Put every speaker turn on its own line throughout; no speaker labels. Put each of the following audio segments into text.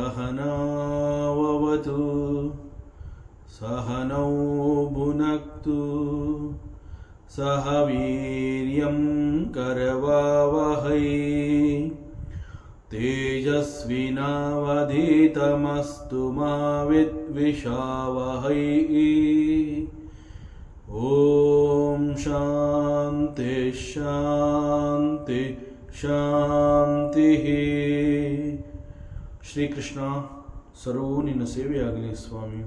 सहनावतु सहनौ भुनक्तु सह वीर्यं करवावहै तेजस्विनावधीतमस्तु मा विद्विषावहै। ओम शांति शांति ಶಾಂತಿ. ಶ್ರೀಕೃಷ್ಣ ಸರ್ವೂ ನಿನ್ನ ಸೇವೆಯಾಗಲಿ ಸ್ವಾಮಿ.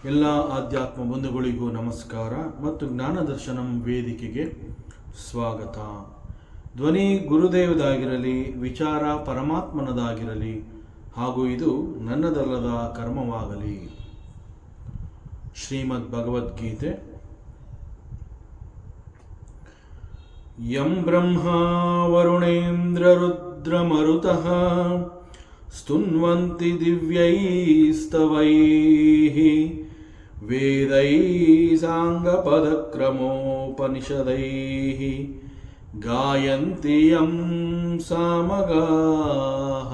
ಎಲ್ಲ ಆಧ್ಯಾತ್ಮ ಬಂಧುಗಳಿಗೂ ನಮಸ್ಕಾರ ಮತ್ತು ಜ್ಞಾನದರ್ಶನಂ ವೇದಿಕೆಗೆ ಸ್ವಾಗತ. ಧ್ವನಿ ಗುರುದೇವದಾಗಿರಲಿ, ವಿಚಾರ ಪರಮಾತ್ಮನದಾಗಿರಲಿ, ಹಾಗೂ ಇದು ನನ್ನದಲ್ಲದ ಕರ್ಮವಾಗಲಿ. ಶ್ರೀಮದ್ ಭಗವದ್ಗೀತೆ. ಯಂ ಬ್ರಹ್ಮಾ ವರುಣೇಂದ್ರ ರುದ್ರಮರುತಃ ಸ್ತುನ್ವಂತಿ ದಿವ್ಯೈಸ್ತವೈಃ ವೇದೈಃ ಸಾಂಗಪದಕ್ರಮೋಪನಿಷದೈಃ ಗಾಯಂತಿ ಯಂ ಸಾಮಗಾಃ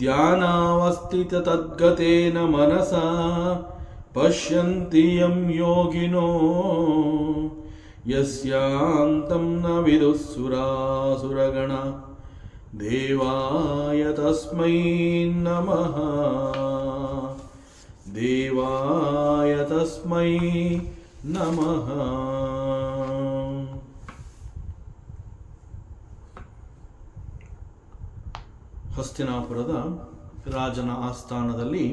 ಧ್ಯಾನಾವಸ್ಥಿತತದ್ಗತೇನ ಮನಸಾ ಪಶ್ಯಂತಿ ಯಂ ಯೋಗಿನೋ ಯಸ್ಯಾಂತಂ ನ ವಿದುಃಸುರಾಸುರಗಣ ದೇವಾಯ ತಸ್ಮೈ ನಮಃ. ದೇವಾಯ ತಸ್ಮೈ ನಮಃ. ಹಸ್ತಿನಾಪುರದ ರಾಜನ ಆಸ್ಥಾನದಲ್ಲಿ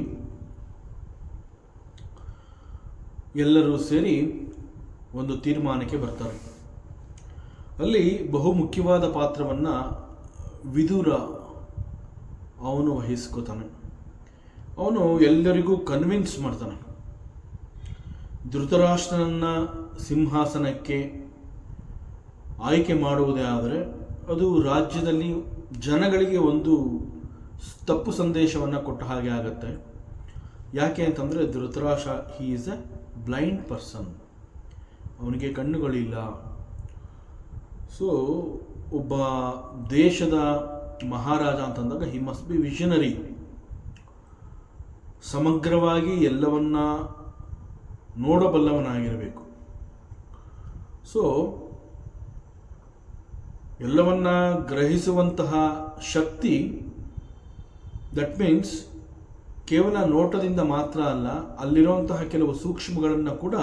ಎಲ್ಲರೂ ಸೇರಿ ಒಂದು ತೀರ್ಮಾನಕ್ಕೆ ಬರ್ತಾರೆ. ಅಲ್ಲಿ ಬಹು ಮುಖ್ಯವಾದ ಪಾತ್ರವನ್ನು ವಿದುರ ಅವನು ವಹಿಸ್ಕೋತಾನೆ. ಅವನು ಎಲ್ಲರಿಗೂ ಕನ್ವಿನ್ಸ್ ಮಾಡ್ತಾನೆ. ಧೃತರಾಷ್ಟ್ರನನ್ನು ಸಿಂಹಾಸನಕ್ಕೆ ಆಯ್ಕೆ ಮಾಡುವುದೇ ಆದರೆ ಅದು ರಾಜ್ಯದಲ್ಲಿ ಜನಗಳಿಗೆ ಒಂದು ತಪ್ಪು ಸಂದೇಶವನ್ನು ಕೊಟ್ಟ ಹಾಗೆ ಆಗುತ್ತೆ. ಯಾಕೆ ಅಂತಂದರೆ ಧೃತರಾಷ್ಟ್ರ ಹಿ ಈಸ್ ಎ ಬ್ಲೈಂಡ್ ಪರ್ಸನ್, ಅವನಿಗೆ ಕಣ್ಣುಗಳಿಲ್ಲ. ಸೊ ಒಬ್ಬ ದೇಶದ ಮಹಾರಾಜ ಅಂತಂದಾಗ ಹಿ ಮಸ್ಟ್ ಬಿ ವಿಷನರಿ, ಸಮಗ್ರವಾಗಿ ಎಲ್ಲವನ್ನ ನೋಡಬಲ್ಲವನಾಗಿರಬೇಕು. ಸೊ ಎಲ್ಲವನ್ನ ಗ್ರಹಿಸುವಂತಹ ಶಕ್ತಿ, ದಟ್ ಮೀನ್ಸ್ ಕೇವಲ ನೋಟದಿಂದ ಮಾತ್ರ ಅಲ್ಲ, ಅಲ್ಲಿರುವಂತಹ ಕೆಲವು ಸೂಕ್ಷ್ಮಗಳನ್ನು ಕೂಡ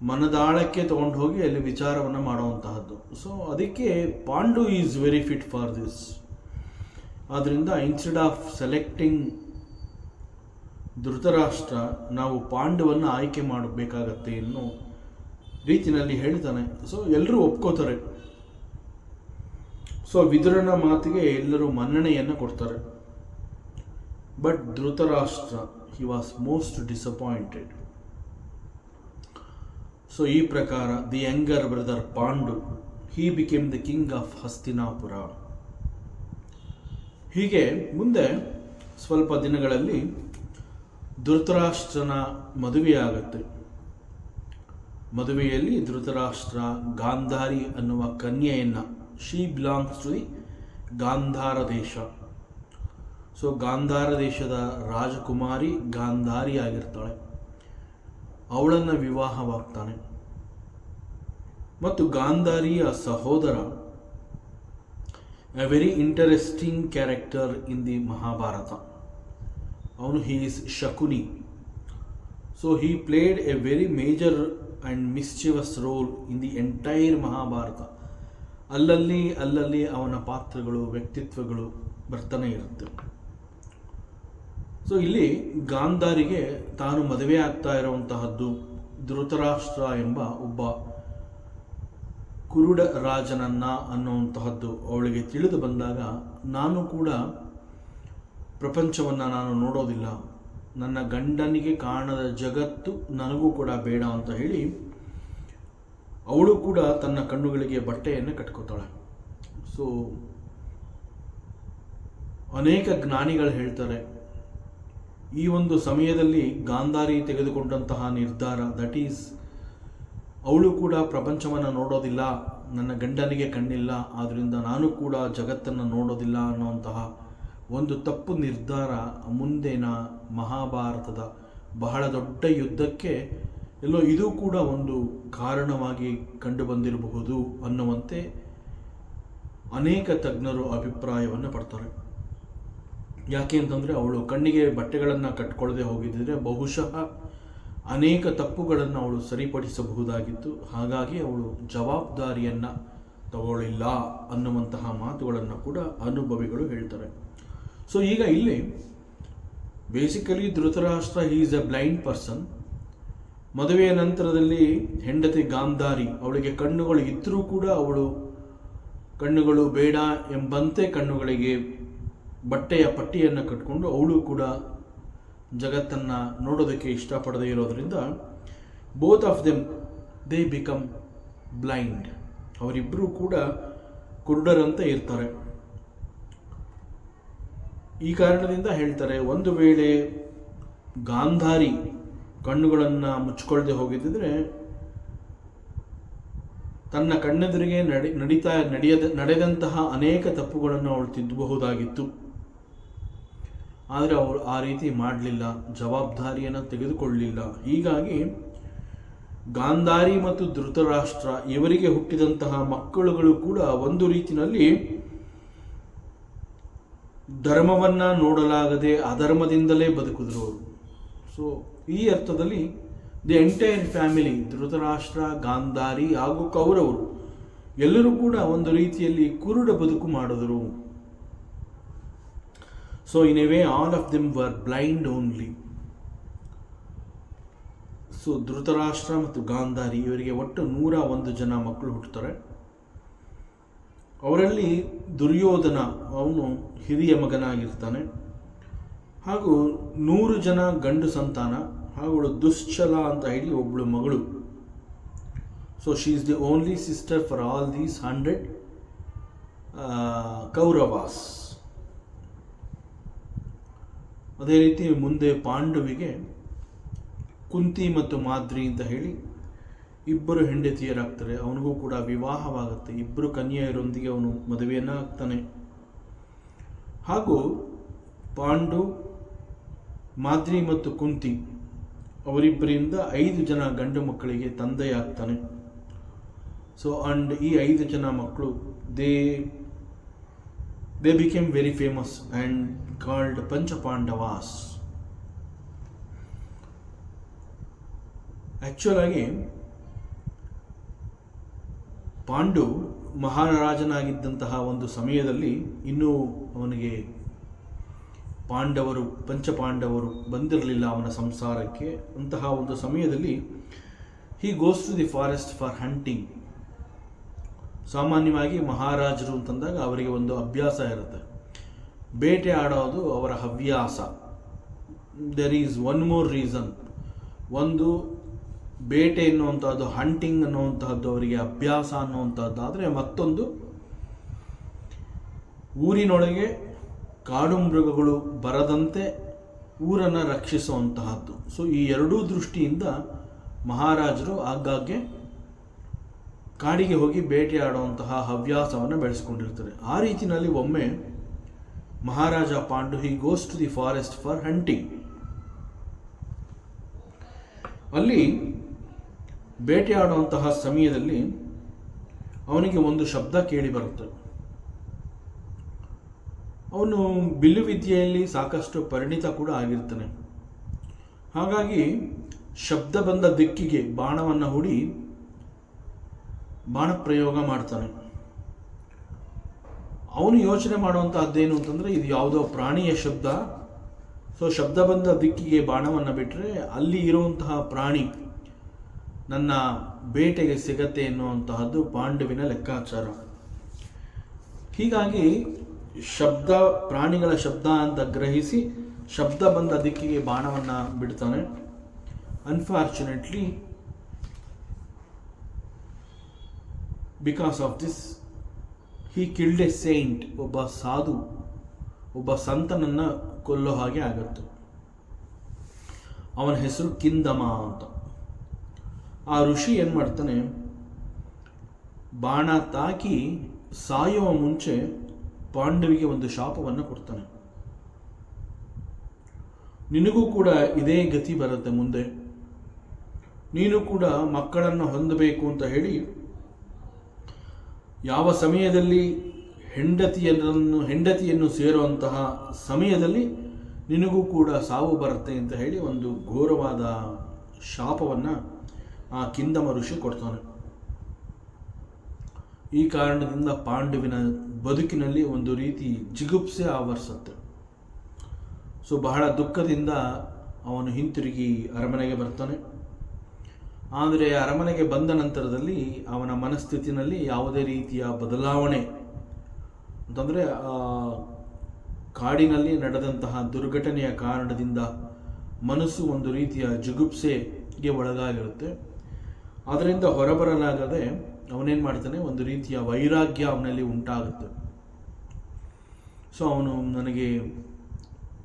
ಮನದಾಳಕ್ಕೆ ತಗೊಂಡು ಹೋಗಿ ಅಲ್ಲಿ ವಿಚಾರವನ್ನು ಮಾಡುವಂತಹದ್ದು. ಸೊ ಅದಕ್ಕೆ Pandu is very fit for this. ಆದ್ದರಿಂದ ಇನ್ಸ್ಟೆಡ್ ಆಫ್ ಸೆಲೆಕ್ಟಿಂಗ್ ಧೃತರಾಷ್ಟ್ರ, ನಾವು ಪಾಂಡವನ್ನು ಆಯ್ಕೆ ಮಾಡಬೇಕಾಗತ್ತೆ ಅನ್ನೋ ರೀತಿಯಲ್ಲಿ ಹೇಳ್ತಾನೆ. ಸೊ ಎಲ್ಲರೂ ಒಪ್ಕೋತಾರೆ. ಸೊ ವಿದುರನ ಮಾತಿಗೆ ಎಲ್ಲರೂ ಮನ್ನಣೆಯನ್ನು ಕೊಡ್ತಾರೆ. But Dhritarashtra he was most disappointed. So ಈ ಪ್ರಕಾರ the younger brother Pandu he became the king of Hastinapur. ಹೀಗೆ ಮುಂದೆ ಸ್ವಲ್ಪ ದಿನಗಳಲ್ಲಿ ಧೃತರಾಷ್ಟ್ರನ ಮದುವೆಯಾಗುತ್ತೆ. ಮದುವೆಯಲ್ಲಿ ಧೃತರಾಷ್ಟ್ರ ಗಾಂಧಾರಿ ಅನ್ನುವ ಕನ್ಯೆಯನ್ನು, she belongs to the Gandhara ದೇಶ. ಸೊ ಗಾಂಧಾರ ದೇಶದ ರಾಜಕುಮಾರಿ ಗಾಂಧಾರಿ ಆಗಿರ್ತಾಳೆ. ಅವಳನ್ನು ವಿವಾಹವಾಗ್ತಾನೆ. ಮತ್ತು ಗಾಂಧಾರಿಯ ಸಹೋದರ, a very interesting character in the Mahabharata, ಅವನು he is Shakuni. So he played a very major and mischievous role in the entire Mahabharata. ಅಲ್ಲಲ್ಲಿ ಅವನ ಪಾತ್ರಗಳು, ವ್ಯಕ್ತಿತ್ವಗಳು ಬರ್ತಾನೆ ಇರುತ್ತೆ. ಸೊ ಇಲ್ಲಿ ಗಾಂಧಾರಿಗೆ ತಾನು ಮದುವೆ ಆಗ್ತಾ ಇರುವಂತಹದ್ದು ಧೃತರಾಷ್ಟ್ರ ಎಂಬ ಒಬ್ಬ ಕುರುಡ ರಾಜನನ್ನ ಅನ್ನುವಂತಹದ್ದು ಅವಳಿಗೆ ತಿಳಿದು ಬಂದಾಗ, ನಾನು ಕೂಡ ಪ್ರಪಂಚವನ್ನು ನಾನು ನೋಡೋದಿಲ್ಲ, ನನ್ನ ಗಂಡನಿಗೆ ಕಾಣದ ಜಗತ್ತು ನನಗೂ ಕೂಡ ಬೇಡ ಅಂತ ಹೇಳಿ ಅವಳು ಕೂಡ ತನ್ನ ಕಣ್ಣುಗಳಿಗೆ ಬಟ್ಟೆಯನ್ನು ಕಟ್ಕೋತಾಳೆ. ಸೊ ಅನೇಕ ಜ್ಞಾನಿಗಳು ಹೇಳ್ತಾರೆ, ಈ ಒಂದು ಸಮಯದಲ್ಲಿ ಗಾಂಧಾರಿ ತೆಗೆದುಕೊಂಡಂತಹ ನಿರ್ಧಾರ, ದಟ್ ಈಸ್ ಅವಳು ಕೂಡ ಪ್ರಪಂಚವನ್ನು ನೋಡೋದಿಲ್ಲ, ನನ್ನ ಗಂಡನಿಗೆ ಕಣ್ಣಿಲ್ಲ, ಆದ್ದರಿಂದ ನಾನು ಕೂಡ ಜಗತ್ತನ್ನು ನೋಡೋದಿಲ್ಲ ಅನ್ನುವಂತಹ ಒಂದು ತಪ್ಪು ನಿರ್ಧಾರ ಮುಂದಿನ ಮಹಾಭಾರತದ ಬಹಳ ದೊಡ್ಡ ಯುದ್ಧಕ್ಕೆ ಎಲ್ಲೋ ಇದು ಕೂಡ ಒಂದು ಕಾರಣವಾಗಿ ಕಂಡುಬಂದಿರಬಹುದು ಅನ್ನುವಂತೆ ಅನೇಕ ತಜ್ಞರು ಅಭಿಪ್ರಾಯವನ್ನು ಪಡ್ತಾರೆ. ಯಾಕೆ ಅಂತಂದರೆ ಅವಳು ಕಣ್ಣಿಗೆ ಬಟ್ಟೆಗಳನ್ನು ಕಟ್ಕೊಳ್ಳದೆ ಹೋಗಿದ್ದರೆ ಬಹುಶಃ ಅನೇಕ ತಪ್ಪುಗಳನ್ನು ಅವಳು ಸರಿಪಡಿಸಬಹುದಾಗಿತ್ತು. ಹಾಗಾಗಿ ಅವಳು ಜವಾಬ್ದಾರಿಯನ್ನು ತಗೊಳ್ಳಿಲ್ಲ ಅನ್ನುವಂತಹ ಮಾತುಗಳನ್ನು ಕೂಡ ಅನುಭವಿಗಳು ಹೇಳ್ತಾರೆ. ಸೊ ಈಗ ಇಲ್ಲಿ basically Dhritarashtra is A blind person. ಮದುವೆಯ ನಂತರದಲ್ಲಿ ಹೆಂಡತಿ ಗಾಂಧಾರಿ, ಅವಳಿಗೆ ಕಣ್ಣುಗಳು ಇದ್ದರೂ ಕೂಡ ಅವಳು ಕಣ್ಣುಗಳು ಬೇಡ ಎಂಬಂತೆ ಕಣ್ಣುಗಳಿಗೆ ಬಟ್ಟೆಯ ಪಟ್ಟಿಯನ್ನು ಕಟ್ಟಿಕೊಂಡು ಅವಳು ಕೂಡ ಜಗತ್ತನ್ನು ನೋಡೋದಕ್ಕೆ ಇಷ್ಟಪಡದೇ ಇರೋದರಿಂದ both of them they become blind. ಅವರಿಬ್ಬರೂ ಕೂಡ ಕುರುಡರಂತೆ ಇರ್ತಾರೆ. ಈ ಕಾರಣದಿಂದ ಹೇಳ್ತಾರೆ, ಒಂದು ವೇಳೆ ಗಾಂಧಾರಿ ಕಣ್ಣುಗಳನ್ನು ಮುಚ್ಚಿಕೊಳ್ಳದೆ ಹೋಗಿದ್ದರೆ ತನ್ನ ಕಣ್ಣೆದುರಿಗೆ ನಡೆದಂತಹ ಅನೇಕ ತಪ್ಪುಗಳನ್ನು ಅವಳು ತಿದ್ದಬಹುದಾಗಿತ್ತು. ಆದರೆ ಅವಳು ಆ ರೀತಿ ಮಾಡಲಿಲ್ಲ, ಜವಾಬ್ದಾರಿಯನ್ನು ತೆಗೆದುಕೊಳ್ಳಲಿಲ್ಲ. ಹೀಗಾಗಿ ಗಾಂಧಾರಿ ಮತ್ತು ಧೃತರಾಷ್ಟ್ರ ಇವರಿಗೆ ಹುಟ್ಟಿದಂತಹ ಮಕ್ಕಳುಗಳು ಕೂಡ ಒಂದು ರೀತಿಯಲ್ಲಿ ಧರ್ಮವನ್ನು ನೋಡಲಾಗದೆ ಅಧರ್ಮದಿಂದಲೇ ಬದುಕಿದ್ರು ಅವರು. ಸೊ ಈ ಅರ್ಥದಲ್ಲಿ the entire family, Dhritarashtra, Gandhari ಹಾಗೂ ಕೌರವರು ಎಲ್ಲರೂ ಕೂಡ ಒಂದು ರೀತಿಯಲ್ಲಿ ಕುರುಡ ಬದುಕು ಮಾಡಿದರು. So in a way all of them were blind only. So Dhritarashtra ಮತ್ತು ಗಾಂಧಾರಿ ಇವರಿಗೆ ಒಟ್ಟು 101 ಜನ ಮಕ್ಕಳು ಹುಟ್ಟುತ್ತಾರೆ. ಅವರಲ್ಲಿ ದುರ್ಯೋಧನ ಅವನು ಹಿರಿಯ ಮಗನಾಗಿರ್ತಾನೆ, ಹಾಗೂ 100 ಜನ ಗಂಡು ಸಂತಾನ, ಹಾಗೂ ದುಶ್ಚಲ ಅಂತ ಹೇಳಿ ಒಬ್ಬಳು ಮಗಳು. So she is the only sister for all these 100 Kauravas. ಅದೇ ರೀತಿ ಮುಂದೆ ಪಾಂಡುವಿಗೆ ಕುಂತಿ ಮತ್ತು ಮಾದ್ರಿ ಅಂತ ಹೇಳಿ ಇಬ್ಬರು ಹೆಂಡತಿಯರಾಗ್ತಾರೆ. ಅವನಿಗೂ ಕೂಡ ವಿವಾಹವಾಗುತ್ತೆ. ಇಬ್ಬರು ಕನ್ಯೆಯರೊಂದಿಗೆ ಅವನು ಮದುವೆಯನ್ನು ಆಗ್ತಾನೆ. ಹಾಗೂ ಪಾಂಡು, ಮಾದ್ರಿ ಮತ್ತು ಕುಂತಿ ಅವರಿಬ್ಬರಿಂದ 5 ಜನ ಗಂಡು ಮಕ್ಕಳಿಗೆ ತಂದೆಯಾಗ್ತಾನೆ. ಸೊ ಅಂಡ್ ಈ 5 ಜನ ಮಕ್ಕಳು they became very famous and called Panchapandavas. Actual ಆಗಿ ಪಾಂಡು ಮಹಾರಾಜನಾಗಿದ್ದಂತಹ ಒಂದು ಸಮಯದಲ್ಲಿ ಇನ್ನೂ ಅವನಿಗೆ ಪಂಚಪಾಂಡವರು ಬಂದಿರಲಿಲ್ಲ ಅವನ ಸಂಸಾರಕ್ಕೆ. ಅಂತಹ ಒಂದು ಸಮಯದಲ್ಲಿ he goes to the forest for hunting. ಸಾಮಾನ್ಯವಾಗಿ ಮಹಾರಾಜರು ಅಂತಂದಾಗ ಅವರಿಗೆ ಒಂದು ಅಭ್ಯಾಸ ಇರುತ್ತೆ, ಬೇಟೆ ಆಡೋದು ಅವರ ಹವ್ಯಾಸ. There is one more reason. ಒಂದು ಬೇಟೆ ಎನ್ನುವಂಥದ್ದು, ಹಂಟಿಂಗ್ ಅನ್ನುವಂತಹದ್ದು ಅವರಿಗೆ ಅಭ್ಯಾಸ ಅನ್ನುವಂಥದ್ದಾದರೆ, ಮತ್ತೊಂದು ಊರಿನೊಳಗೆ ಕಾಡು ಮೃಗಗಳು ಬರದಂತೆ ಊರನ್ನು ರಕ್ಷಿಸುವಂತಹದ್ದು. ಸೊ ಈ ಎರಡೂ ದೃಷ್ಟಿಯಿಂದ ಮಹಾರಾಜರು ಆಗಾಗ್ಗೆ ಕಾಡಿಗೆ ಹೋಗಿ ಬೇಟೆಯಾಡುವಂತಹ ಹವ್ಯಾಸವನ್ನು ಬೆಳೆಸ್ಕೊಂಡಿರ್ತಾರೆ. ಆ ರೀತಿಯಲ್ಲಿ ಒಮ್ಮೆ Maharaja Pandu he goes to the forest for hunting. ಅಲ್ಲಿ ಬೇಟೆಯಾಡುವಂತಹ ಸಮಯದಲ್ಲಿ ಅವನಿಗೆ ಒಂದು ಶಬ್ದ ಕೇಳಿ ಬರುತ್ತೆ. ಅವನು ಬಿಲ್ಲು ವಿದ್ಯೆಯಲ್ಲಿ ಸಾಕಷ್ಟು ಪರಿಣಿತ ಕೂಡ ಆಗಿರ್ತಾನೆ. ಹಾಗಾಗಿ ಶಬ್ದ ಬಂದ ದಿಕ್ಕಿಗೆ ಬಾಣವನ್ನು ಹೂಡಿ ಬಾಣ ಪ್ರಯೋಗ ಮಾಡ್ತಾನೆ. ಅವನು ಯೋಚನೆ ಮಾಡುವಂತಹದ್ದೇನು ಅಂತಂದರೆ, ಇದು ಯಾವುದೋ ಪ್ರಾಣಿಯ ಶಬ್ದ. ಸೊ ಶಬ್ದ ಬಂದ ದಿಕ್ಕಿಗೆ ಬಾಣವನ್ನು ಬಿಟ್ಟರೆ ಅಲ್ಲಿ ಇರುವಂತಹ ಪ್ರಾಣಿ ನನ್ನ ಬೇಟೆಗೆ ಸಿಗತ್ತೆ ಎನ್ನುವಂತಹದ್ದು ಪಾಂಡುವಿನ ಲೆಕ್ಕಾಚಾರ. ಹೀಗಾಗಿ ಶಬ್ದ, ಪ್ರಾಣಿಗಳ ಶಬ್ದ ಅಂತ ಗ್ರಹಿಸಿ ಶಬ್ದ ಬಂದ ದಿಕ್ಕಿಗೆ ಬಾಣವನ್ನು ಬಿಡ್ತಾನೆ. Unfortunately because of this he killed A Saint. ಒಬ್ಬ ಸಾಧು, ಒಬ್ಬ ಸಂತನನ್ನು ಕೊಲ್ಲೋ ಹಾಗೆ ಆಗುತ್ತೆ. ಅವನ ಹೆಸರು ಕಿಂದಮ ಅಂತ. ಆ ಋಷಿ ಏನು ಮಾಡ್ತಾನೆ, ಬಾಣ ತಾಕಿ ಸಾಯುವ ಮುಂಚೆ ಪಾಂಡವಿಗೆ ಒಂದು ಶಾಪವನ್ನು ಕೊಡ್ತಾನೆ. ನಿನಗೂ ಕೂಡ ಇದೇ ಗತಿ ಬರುತ್ತೆ ಮುಂದೆ, ನೀನು ಕೂಡ ಮಕ್ಕಳನ್ನು ಹೊಂದಬೇಕು ಅಂತ ಹೇಳಿ ಯಾವ ಸಮಯದಲ್ಲಿ ಹೆಂಡತಿಯನ್ನು ಸೇರುವಂತಹ ಸಮಯದಲ್ಲಿ ನಿನಗೂ ಕೂಡ ಸಾವು ಬರುತ್ತೆ ಅಂತ ಹೇಳಿ ಒಂದು ಘೋರವಾದ ಶಾಪವನ್ನು ಆ ಕಿಂದಮ ಋಷಿ ಕೊಡ್ತಾನೆ. ಈ ಕಾರಣದಿಂದ ಪಾಂಡುವಿನ ಬದುಕಿನಲ್ಲಿ ಒಂದು ರೀತಿ ಜಿಗುಪ್ಸೆ ಆವರಿಸುತ್ತೆ. ಸೊ ಬಹಳ ದುಃಖದಿಂದ ಅವನು ಹಿಂತಿರುಗಿ ಅರಮನೆಗೆ ಬರ್ತಾನೆ. ಆದರೆ ಅರಮನೆಗೆ ಬಂದ ನಂತರದಲ್ಲಿ ಅವನ ಮನಸ್ಥಿತಿನಲ್ಲಿ ಯಾವುದೇ ರೀತಿಯ ಬದಲಾವಣೆ ಅಂತಂದರೆ, ಕಾಡಿನಲ್ಲಿ ನಡೆದಂತಹ ದುರ್ಘಟನೆಯ ಕಾರಣದಿಂದ ಮನಸ್ಸು ಒಂದು ರೀತಿಯ ಜಿಗುಪ್ಸೆಗೆ ಒಳಗಾಗಿರುತ್ತೆ. ಅದರಿಂದ ಹೊರಬರಲಾಗದೆ ಅವನೇನು ಮಾಡ್ತಾನೆ, ಒಂದು ರೀತಿಯ ವೈರಾಗ್ಯ ಅವನಲ್ಲಿ ಉಂಟಾಗುತ್ತೆ. ಸೊ ಅವನು ನನಗೆ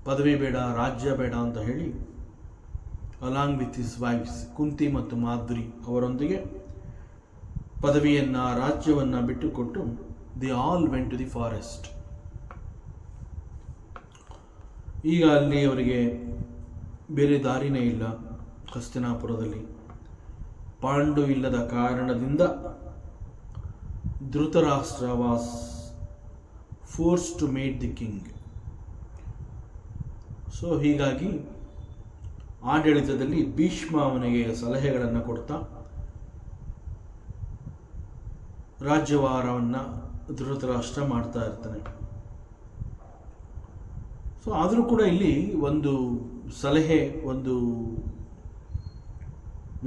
ಪದವಿ ಬೇಡ, ರಾಜ್ಯ ಬೇಡ ಅಂತ ಹೇಳಿ along with his wives Kunti ಮತ್ತು ಮಾದ್ರಿ ಅವರೊಂದಿಗೆ ಪದವಿಯನ್ನು, ರಾಜ್ಯವನ್ನು ಬಿಟ್ಟುಕೊಟ್ಟು they all went to the forest. ಈಗ ಅಲ್ಲಿ ಅವರಿಗೆ ಬೇರೆ ದಾರಿನೇ ಇಲ್ಲ. ಹಸ್ತಿನಾಪುರದಲ್ಲಿ ಪಾಂಡು ಇಲ್ಲದ ಕಾರಣದಿಂದ Dhritarashtra was force to made the king. So ಹೀಗಾಗಿ ಆಡಳಿತದಲ್ಲಿ ಭೀಷ್ಮ ಅವನಿಗೆ ಸಲಹೆಗಳನ್ನು ಕೊಡ್ತಾ ರಾಜ್ಯಭಾರವನ್ನು ಧೃತರಾಷ್ಟ್ರ ಮಾಡ್ತಾ ಇರ್ತಾನೆ. ಸೊ ಆದರೂ ಕೂಡ ಇಲ್ಲಿ ಒಂದು ಸಲಹೆ, ಒಂದು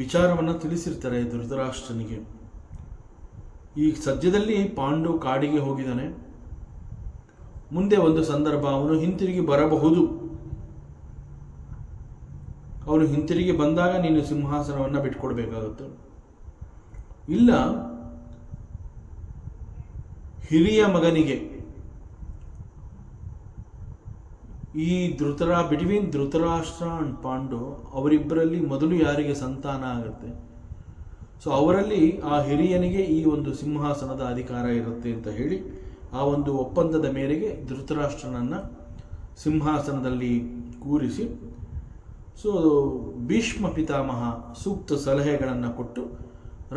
ವಿಚಾರವನ್ನು ತಿಳಿಸಿರ್ತಾರೆ ಧೃತರಾಷ್ಟ್ರನಿಗೆ. ಈ ಸದ್ಯದಲ್ಲಿ ಪಾಂಡು ಕಾಡಿಗೆ ಹೋಗಿದ್ದಾನೆ, ಮುಂದೆ ಒಂದು ಸಂದರ್ಭ ಅವನು ಹಿಂತಿರುಗಿ ಬರಬಹುದು. ಅವನು ಹಿಂತಿರುಗಿ ಬಂದಾಗ ನೀನು ಸಿಂಹಾಸನವನ್ನು ಬಿಟ್ಕೊಡ್ಬೇಕಾಗುತ್ತೆ. ಇಲ್ಲ, ಹಿರಿಯ ಮಗನಿಗೆ ಈ ಬಿಟ್ವೀನ್ ಧೃತರಾಷ್ಟ್ರ ಅಂಡ್ ಪಾಂಡು ಅವರಿಬ್ಬರಲ್ಲಿ ಮೊದಲು ಯಾರಿಗೆ ಸಂತಾನ ಆಗುತ್ತೆ, ಸೊ ಅವರಲ್ಲಿ ಆ ಹಿರಿಯನಿಗೆ ಈ ಒಂದು ಸಿಂಹಾಸನದ ಅಧಿಕಾರ ಇರುತ್ತೆ ಅಂತ ಹೇಳಿ ಆ ಒಂದು ಒಪ್ಪಂದದ ಮೇರೆಗೆ ಧೃತರಾಷ್ಟ್ರನನ್ನು ಸಿಂಹಾಸನದಲ್ಲಿ ಕೂರಿಸಿ, ಸೊ ಭೀಷ್ಮ ಪಿತಾಮಹ ಸೂಕ್ತ ಸಲಹೆಗಳನ್ನು ಕೊಟ್ಟು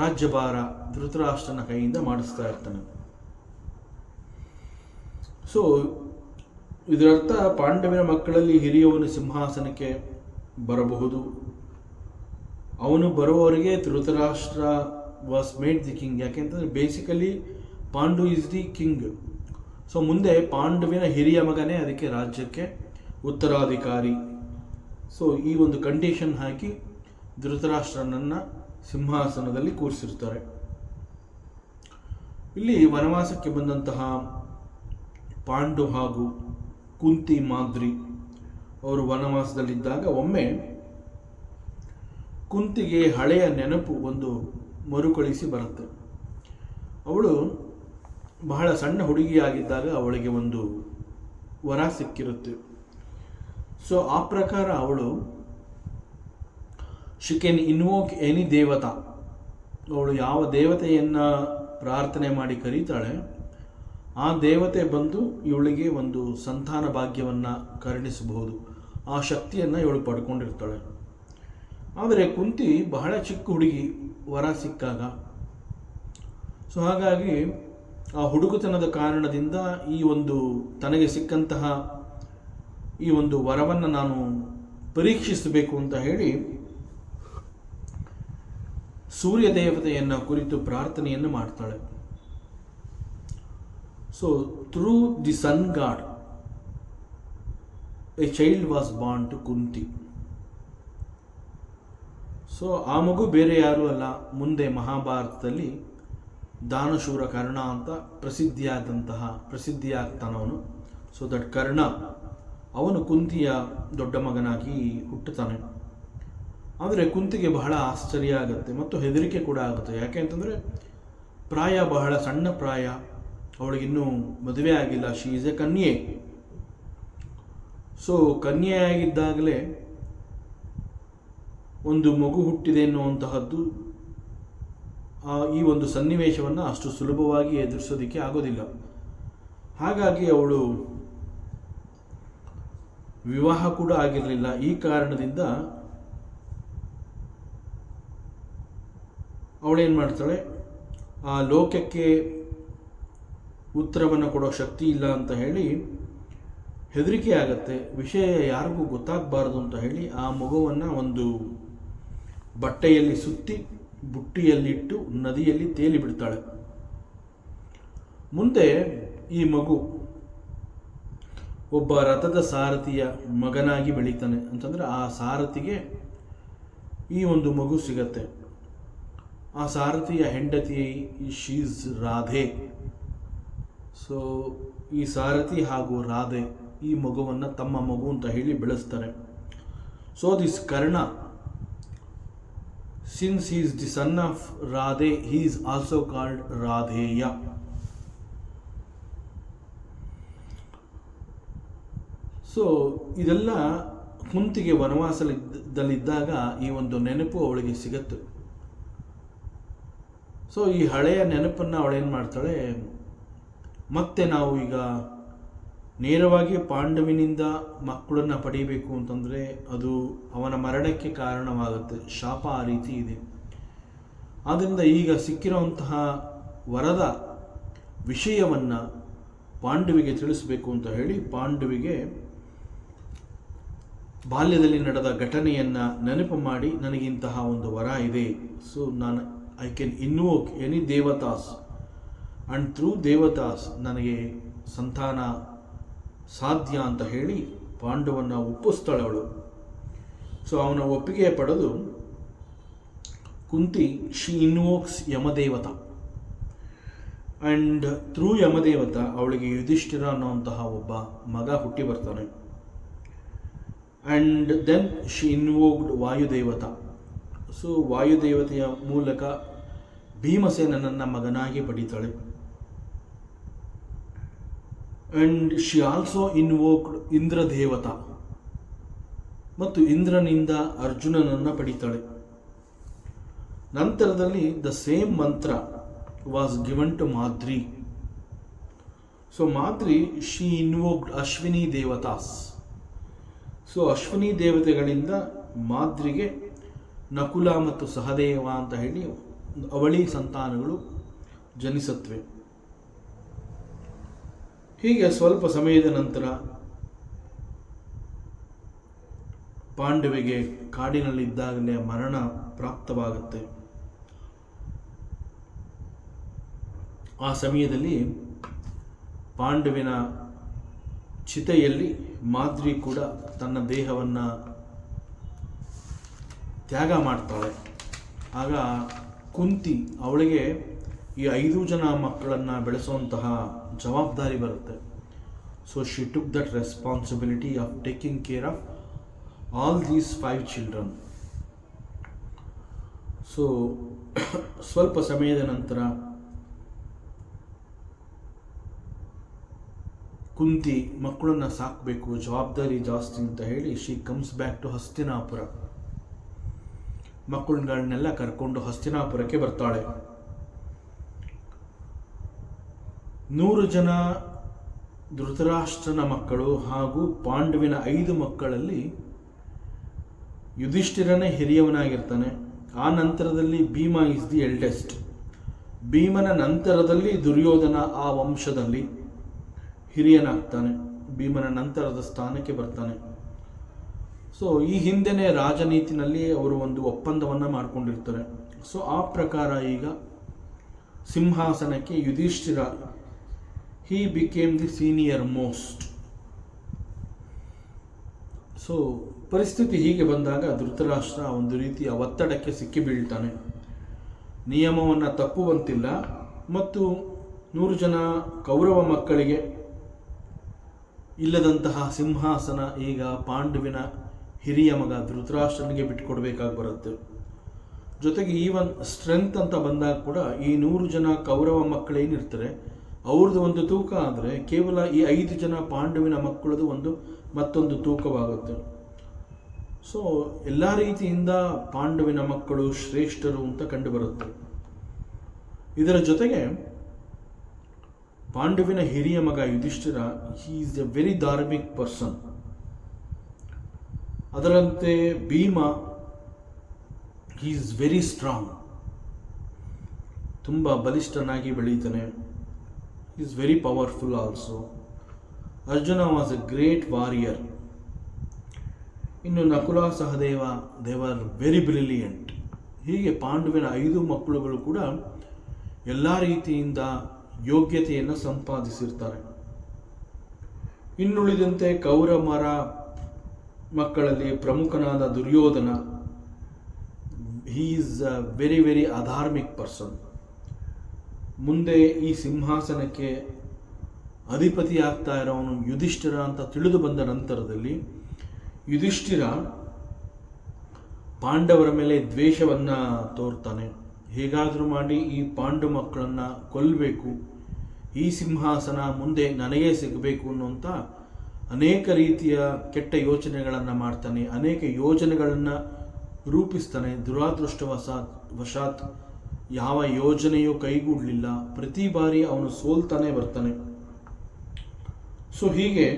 ರಾಜ್ಯಭಾರ ಧೃತರಾಷ್ಟ್ರನ ಕೈಯಿಂದ ಮಾಡಿಸ್ತಾ ಇರ್ತಾನೆ. ಸೊ ಇದರರ್ಥ ಪಾಂಡವಿನ ಮಕ್ಕಳಲ್ಲಿ ಹಿರಿಯವನು ಸಿಂಹಾಸನಕ್ಕೆ ಬರಬಹುದು. ಅವನು ಬರುವವರೆಗೆ Dhritarashtra was made the king. ಯಾಕೆಂತಂದರೆ basically Pandu is the king. So ಮುಂದೆ ಪಾಂಡುವಿನ ಹಿರಿಯ ಮಗನೇ ಅದಕ್ಕೆ ರಾಜ್ಯಕ್ಕೆ ಉತ್ತರಾಧಿಕಾರಿ. ಸೊ ಈ ಒಂದು ಕಂಡೀಷನ್ ಹಾಕಿ ಧೃತರಾಷ್ಟ್ರನನ್ನು ಸಿಂಹಾಸನದಲ್ಲಿ ಕೂರಿಸಿರ್ತಾರೆ. ಇಲ್ಲಿ ವನವಾಸಕ್ಕೆ ಬಂದಂತಹ ಪಾಂಡು ಹಾಗೂ ಕುಂತಿ ಮಾದ್ರಿ ಅವರು ವನವಾಸದಲ್ಲಿದ್ದಾಗ ಒಮ್ಮೆ ಕುಂತಿಗೆ ಹಳೆಯ ನೆನಪು ಒಂದು ಮರುಕಳಿಸಿ ಬರುತ್ತೆ. ಅವಳು ಬಹಳ ಸಣ್ಣ ಹುಡುಗಿಯಾಗಿದ್ದಾಗ ಅವಳಿಗೆ ಒಂದು ವರ ಸಿಕ್ಕಿರುತ್ತೆ. ಸೊ ಆ ಪ್ರಕಾರ ಅವಳು ಶಿ ಕ್ಯಾನ್ ಇನ್ವೋಕ್ ಎನಿ ದೇವತಾ, ಅವಳು ಯಾವ ದೇವತೆಯನ್ನು ಪ್ರಾರ್ಥನೆ ಮಾಡಿ ಕರೀತಾಳೆ ಆ ದೇವತೆ ಬಂದು ಇವಳಿಗೆ ಒಂದು ಸಂತಾನ ಭಾಗ್ಯವನ್ನು ಕರುಣಿಸಬಹುದು. ಆ ಶಕ್ತಿಯನ್ನು ಇವಳು ಪಡ್ಕೊಂಡಿರ್ತಾಳೆ. ಆದರೆ ಕುಂತಿ ಬಹಳ ಚಿಕ್ಕ ಹುಡುಗಿ ವರ ಸಿಕ್ಕಾಗ. ಸೊ ಹಾಗಾಗಿ ಆ ಹುಡುಗತನದ ಕಾರಣದಿಂದ ಈ ಒಂದು ತನಗೆ ಸಿಕ್ಕಂತಹ ಈ ಒಂದು ವರವನ್ನು ನಾನು ಪರೀಕ್ಷಿಸಬೇಕು ಅಂತ ಹೇಳಿ ಸೂರ್ಯ ದೇವತೆಯನ್ನು ಕುರಿತು ಪ್ರಾರ್ಥನೆಯನ್ನು ಮಾಡ್ತಾಳೆ. So through the sun god a child was born to Kunti. So ಆ ಮಗು ಬೇರೆ ಯಾರೂ ಅಲ್ಲ, ಮುಂದೆ ಮಹಾಭಾರತದಲ್ಲಿ ದಾನಶೂರ ಕರ್ಣ ಅಂತ ಪ್ರಸಿದ್ಧಿಯಾಗ್ತಾನವನು. ಸೊ ದಟ್ ಕರ್ಣ ಅವನು ಕುಂತಿಯ ದೊಡ್ಡ ಮಗನಾಗಿ ಹುಟ್ಟುತ್ತಾನೆ. ಆದರೆ ಕುಂತಿಗೆ ಬಹಳ ಆಶ್ಚರ್ಯ ಆಗುತ್ತೆ ಮತ್ತು ಹೆದರಿಕೆ ಕೂಡ ಆಗುತ್ತೆ. ಯಾಕೆ ಅಂತಂದರೆ ಪ್ರಾಯ ಬಹಳ ಸಣ್ಣ ಪ್ರಾಯ, ಅವಳಿಗಿನ್ನೂ ಮದುವೆ ಆಗಿಲ್ಲ. ಶಿ ಈಸ್ ಎ ಕನ್ಯೆ. ಸೊ ಕನ್ಯೆಯಾಗಿದ್ದಾಗಲೇ ಒಂದು ಮಗು ಹುಟ್ಟಿದೆ ಎನ್ನುವಂತಹದ್ದು ಈ ಒಂದು ಸನ್ನಿವೇಶವನ್ನು ಅಷ್ಟು ಸುಲಭವಾಗಿ ಎದುರಿಸೋದಕ್ಕೆ ಆಗೋದಿಲ್ಲ. ಹಾಗಾಗಿ ಅವಳು ವಿವಾಹ ಕೂಡ ಆಗಿರಲಿಲ್ಲ. ಈ ಕಾರಣದಿಂದ ಅವಳೇನು ಮಾಡ್ತಾಳೆ, ಆ ಲೋಕಕ್ಕೆ ಉತ್ತರವನ್ನು ಕೊಡೋ ಶಕ್ತಿ ಇಲ್ಲ ಅಂತ ಹೇಳಿ ಹೆದರಿಕೆ ಆಗತ್ತೆ. ವಿಷಯ ಯಾರಿಗೂ ಗೊತ್ತಾಗಬಾರ್ದು ಅಂತ ಹೇಳಿ ಆ ಮಗುವನ್ನು ಒಂದು ಬಟ್ಟೆಯಲ್ಲಿ ಸುತ್ತಿ ಬುಟ್ಟಿಯಲ್ಲಿಟ್ಟು ನದಿಯಲ್ಲಿ ತೇಲಿ ಬಿಡ್ತಾಳೆ. ಮುಂದೆ ಈ ಮಗು ಒಬ್ಬ ರಥದ ಸಾರಥಿಯ ಮಗನಾಗಿ ಬೆಳೀತಾನೆ. ಅಂತಂದರೆ ಆ ಸಾರಥಿಗೆ ಈ ಒಂದು ಮಗು ಸಿಗತ್ತೆ. ಆ ಸಾರಥಿಯ ಹೆಂಡತಿ ಶೀಸ್ ರಾಧೆ. ಸೊ ಈ ಸಾರಥಿ ಹಾಗೂ ರಾಧೆ ಈ ಮಗುವನ್ನು ತಮ್ಮ ಮಗು ಅಂತ ಹೇಳಿ ಬೆಳೆಸ್ತಾರೆ. So this Karna, since he is the son of Radhe, he is also called Radheya. So ಇದೆಲ್ಲ ಕುಂತಿಗೆ ವನವಾಸದಲ್ಲಿದ್ದಾಗ ಈ ಒಂದು ನೆನಪು ಅವಳಿಗೆ ಸಿಗತ್ತೆ. ಸೊ ಈ ಹಳೆಯ ನೆನಪನ್ನು ಅವಳೇನು ಮಾಡ್ತಾಳೆ, ಮತ್ತೆ ನಾವು ಈಗ ನೇರವಾಗಿ ಪಾಂಡವಿನಿಂದ ಮಕ್ಕಳನ್ನು ಪಡೀಬೇಕು ಅಂತಂದರೆ ಅದು ಅವನ ಮರಣಕ್ಕೆ ಕಾರಣವಾಗುತ್ತೆ. ಶಾಪ ಆ ರೀತಿ ಇದೆ. ಆದ್ದರಿಂದ ಈಗ ಸಿಕ್ಕಿರುವಂತಹ ವರದ ವಿಷಯವನ್ನು ಪಾಂಡವಿಗೆ ತಿಳಿಸಬೇಕು ಅಂತ ಹೇಳಿ ಪಾಂಡವಿಗೆ ಬಾಲ್ಯದಲ್ಲಿ ನಡೆದ ಘಟನೆಯನ್ನು ನೆನಪು ಮಾಡಿ, ನನಗಿಂತಹ ಒಂದು ವರ ಇದೆ. So I can invoke any devatas and through devatas ನನಗೆ ಸಂತಾನ ಸಾಧ್ಯ ಅಂತ ಹೇಳಿ ಪಾಂಡವನ್ನು ಒಪ್ಪಿಸ್ತಾಳೆ ಅವಳು. ಸೊ ಅವನ ಒಪ್ಪಿಗೆ ಪಡೆದು Kunti she invokes Yamadevata and through Yamadevata ಅವಳಿಗೆ ಯುಧಿಷ್ಠಿರ ಅನ್ನುವಂತಹ ಒಬ್ಬ ಮಗ ಹುಟ್ಟಿ ಬರ್ತಾನೆ. And then she invoked Vayudevata. So ವಾಯುದೇವತೆಯ ಮೂಲಕ ಭೀಮಸೇನನನ್ನು ಮಗನಾಗಿ ಪಡೀತಾಳೆ. And she also invoked Indradevata, ಮತ್ತು ಇಂದ್ರನಿಂದ ಅರ್ಜುನನನ್ನು ಪಡೀತಾಳೆ. ನಂತರದಲ್ಲಿ the same mantra was given to Madri. So Madri she invoked Ashwini devatas. So Ashwini ದೇವತೆಗಳಿಂದ ಮಾದ್ರಿಗೆ ನಕುಲ ಮತ್ತು ಸಹದೇವ ಅಂತ ಹೇಳಿ ಅವಳಿ ಸಂತಾನಗಳು ಜನಿಸತ್ವೆ. ಹೀಗೆ ಸ್ವಲ್ಪ ಸಮಯದ ನಂತರ ಪಾಂಡವಿಗೆ ಕಾಡಿನಲ್ಲಿದ್ದಾಗಲೇ ಮರಣ ಪ್ರಾಪ್ತವಾಗುತ್ತೆ. ಆ ಸಮಯದಲ್ಲಿ ಪಾಂಡವಿನ ಚಿತೆಯಲ್ಲಿ ಮಾದ್ರಿ ಕೂಡ ತನ್ನ ದೇಹವನ್ನು ತ್ಯಾಗ ಮಾಡ್ತಾಳೆ. ಆಗ ಕುಂತಿ ಅವಳಿಗೆ ಈ 5 ಜನ ಮಕ್ಕಳನ್ನು ಬೆಳೆಸುವಂತಹ ಜವಾಬ್ದಾರಿ ಬರುತ್ತೆ. So she took that responsibility of taking care of all these 5 children. So ಸ್ವಲ್ಪ ಸಮಯದ ನಂತರ ಕುಂತಿ ಮಕ್ಕಳನ್ನು ಸಾಕಬೇಕು, ಜವಾಬ್ದಾರಿ ಜಾಸ್ತಿ ಅಂತ ಹೇಳಿ she comes back to Hastinapura. ಮಕ್ಕಳುಗಳನ್ನೆಲ್ಲ ಕರ್ಕೊಂಡು ಹಸ್ತಿನಾಪುರಕ್ಕೆ ಬರ್ತಾಳೆ. 100 ಜನ ಧೃತರಾಷ್ಟ್ರನ ಮಕ್ಕಳು ಹಾಗೂ ಪಾಂಡವಿನ 5 ಮಕ್ಕಳಲ್ಲಿ ಯುಧಿಷ್ಠಿರನೇ ಹಿರಿಯವನಾಗಿರ್ತಾನೆ. ಆ ನಂತರದಲ್ಲಿ ಭೀಮ ಇಸ್ ದಿ ಎಲ್ಡೆಸ್ಟ್. ಭೀಮನ ನಂತರದಲ್ಲಿ ದುರ್ಯೋಧನ ಆ ವಂಶದಲ್ಲಿ ಹಿರಿಯನಾಗ್ತಾನೆ, ಭೀಮನ ನಂತರದ ಸ್ಥಾನಕ್ಕೆ ಬರ್ತಾನೆ. ಸೊ ಈ ಹಿಂದೆನೇ ರಾಜನೀತಿನಲ್ಲಿ ಅವರು ಒಂದು ಒಪ್ಪಂದವನ್ನು ಮಾಡಿಕೊಂಡಿರ್ತಾರೆ. ಸೊ ಆ ಪ್ರಕಾರ ಈಗ ಸಿಂಹಾಸನಕ್ಕೆ Yudhishthira he became the senior most. So ಪರಿಸ್ಥಿತಿ ಹೀಗೆ ಬಂದಾಗ ಧೃತರಾಷ್ಟ್ರ ಒಂದು ರೀತಿಯ ಒತ್ತಡಕ್ಕೆ ಸಿಕ್ಕಿ ಬೀಳ್ತಾನೆ. ನಿಯಮವನ್ನು ತಪ್ಪುವಂತಿಲ್ಲ ಮತ್ತು 100 ಜನ ಕೌರವ ಮಕ್ಕಳಿಗೆ ಇಲ್ಲದಂತಹ ಸಿಂಹಾಸನ ಈಗ ಪಾಂಡುವಿನ ಹಿರಿಯ ಮಗ ಧೃತರಾಷ್ಟ್ರನಿಗೆ ಬಿಟ್ಟುಕೊಡ್ಬೇಕಾಗಿ ಬರುತ್ತೆ. ಜೊತೆಗೆ ಈವನ್ ಸ್ಟ್ರೆಂತ್ ಅಂತ ಬಂದಾಗ ಕೂಡ ಈ 100 ಜನ ಕೌರವ ಮಕ್ಕಳೇನಿರ್ತಾರೆ ಅವ್ರದ್ದು ಒಂದು ತೂಕ ಆದರೆ ಕೇವಲ ಈ 5 ಜನ ಪಾಂಡುವಿನ ಮಕ್ಕಳದು ಮತ್ತೊಂದು ತೂಕವಾಗುತ್ತೆ. ಸೊ ಎಲ್ಲ ರೀತಿಯಿಂದ ಪಾಂಡುವಿನ ಮಕ್ಕಳು ಶ್ರೇಷ್ಠರು ಅಂತ ಕಂಡುಬರುತ್ತೆ. ಇದರ ಜೊತೆಗೆ ಪಾಂಡುವಿನ ಹಿರಿಯ ಮಗ Yudhishthira he is a very dharmik person. ಅದರಂತೆ Bhima he is very strong, ತುಂಬ ಬಲಿಷ್ಠನಾಗಿ ಬೆಳೀತಾನೆ. He is very powerful also. Arjuna was a great warrior. ಇನ್ನು Nakula Sahadeva they are very brilliant. ಹೀಗೆ ಪಾಂಡುವಿನ 5 ಮಕ್ಕಳುಗಳು ಕೂಡ ಎಲ್ಲ ರೀತಿಯಿಂದ ಯೋಗ್ಯತೆಯನ್ನು ಸಂಪಾದಿಸಿರ್ತಾರೆ. ಇನ್ನುಳಿದಂತೆ ಕೌರವರ ಮಕ್ಕಳಲ್ಲಿ ಪ್ರಮುಖನಾದ Duryodhana, he is a very very adharmik person. ಮುಂದೆ ಈ ಸಿಂಹಾಸನಕ್ಕೆ ಅಧಿಪತಿ ಆಗ್ತಾ ಇರೋವನು ಯುಧಿಷ್ಠಿರ ಅಂತ ತಿಳಿದು ಬಂದ ನಂತರದಲ್ಲಿ ಯುಧಿಷ್ಠಿರ ಪಾಂಡವರ ಮೇಲೆ ದ್ವೇಷವನ್ನು ತೋರ್ತಾನೆ. ಹೇಗಾದರೂ ಮಾಡಿ ಈ ಪಾಂಡು ಮಕ್ಕಳನ್ನು ಕೊಲ್ಲಬೇಕು, ಈ ಸಿಂಹಾಸನ ಮುಂದೆ ನನಗೇ ಸಿಗಬೇಕು ಅನ್ನುವಂಥ ಅನೇಕ ರೀತಿಯ ಕೆಟ್ಟ ಯೋಚನೆಗಳನ್ನು ಮಾಡ್ತಾನೆ, ಅನೇಕ ಯೋಜನೆಗಳನ್ನು ರೂಪಿಸ್ತಾನೆ. ದುರಾದೃಷ್ಟವಶಾತ್ ಯಾವ ಯೋಜನೆಯೂ ಕೈಗೂಡಲಿಲ್ಲ. ಪ್ರತಿ ಬಾರಿ ಅವನು ಸೋಲ್ತಾನೆ ಬರ್ತಾನೆ. ಸೊ ಹೀಗೆ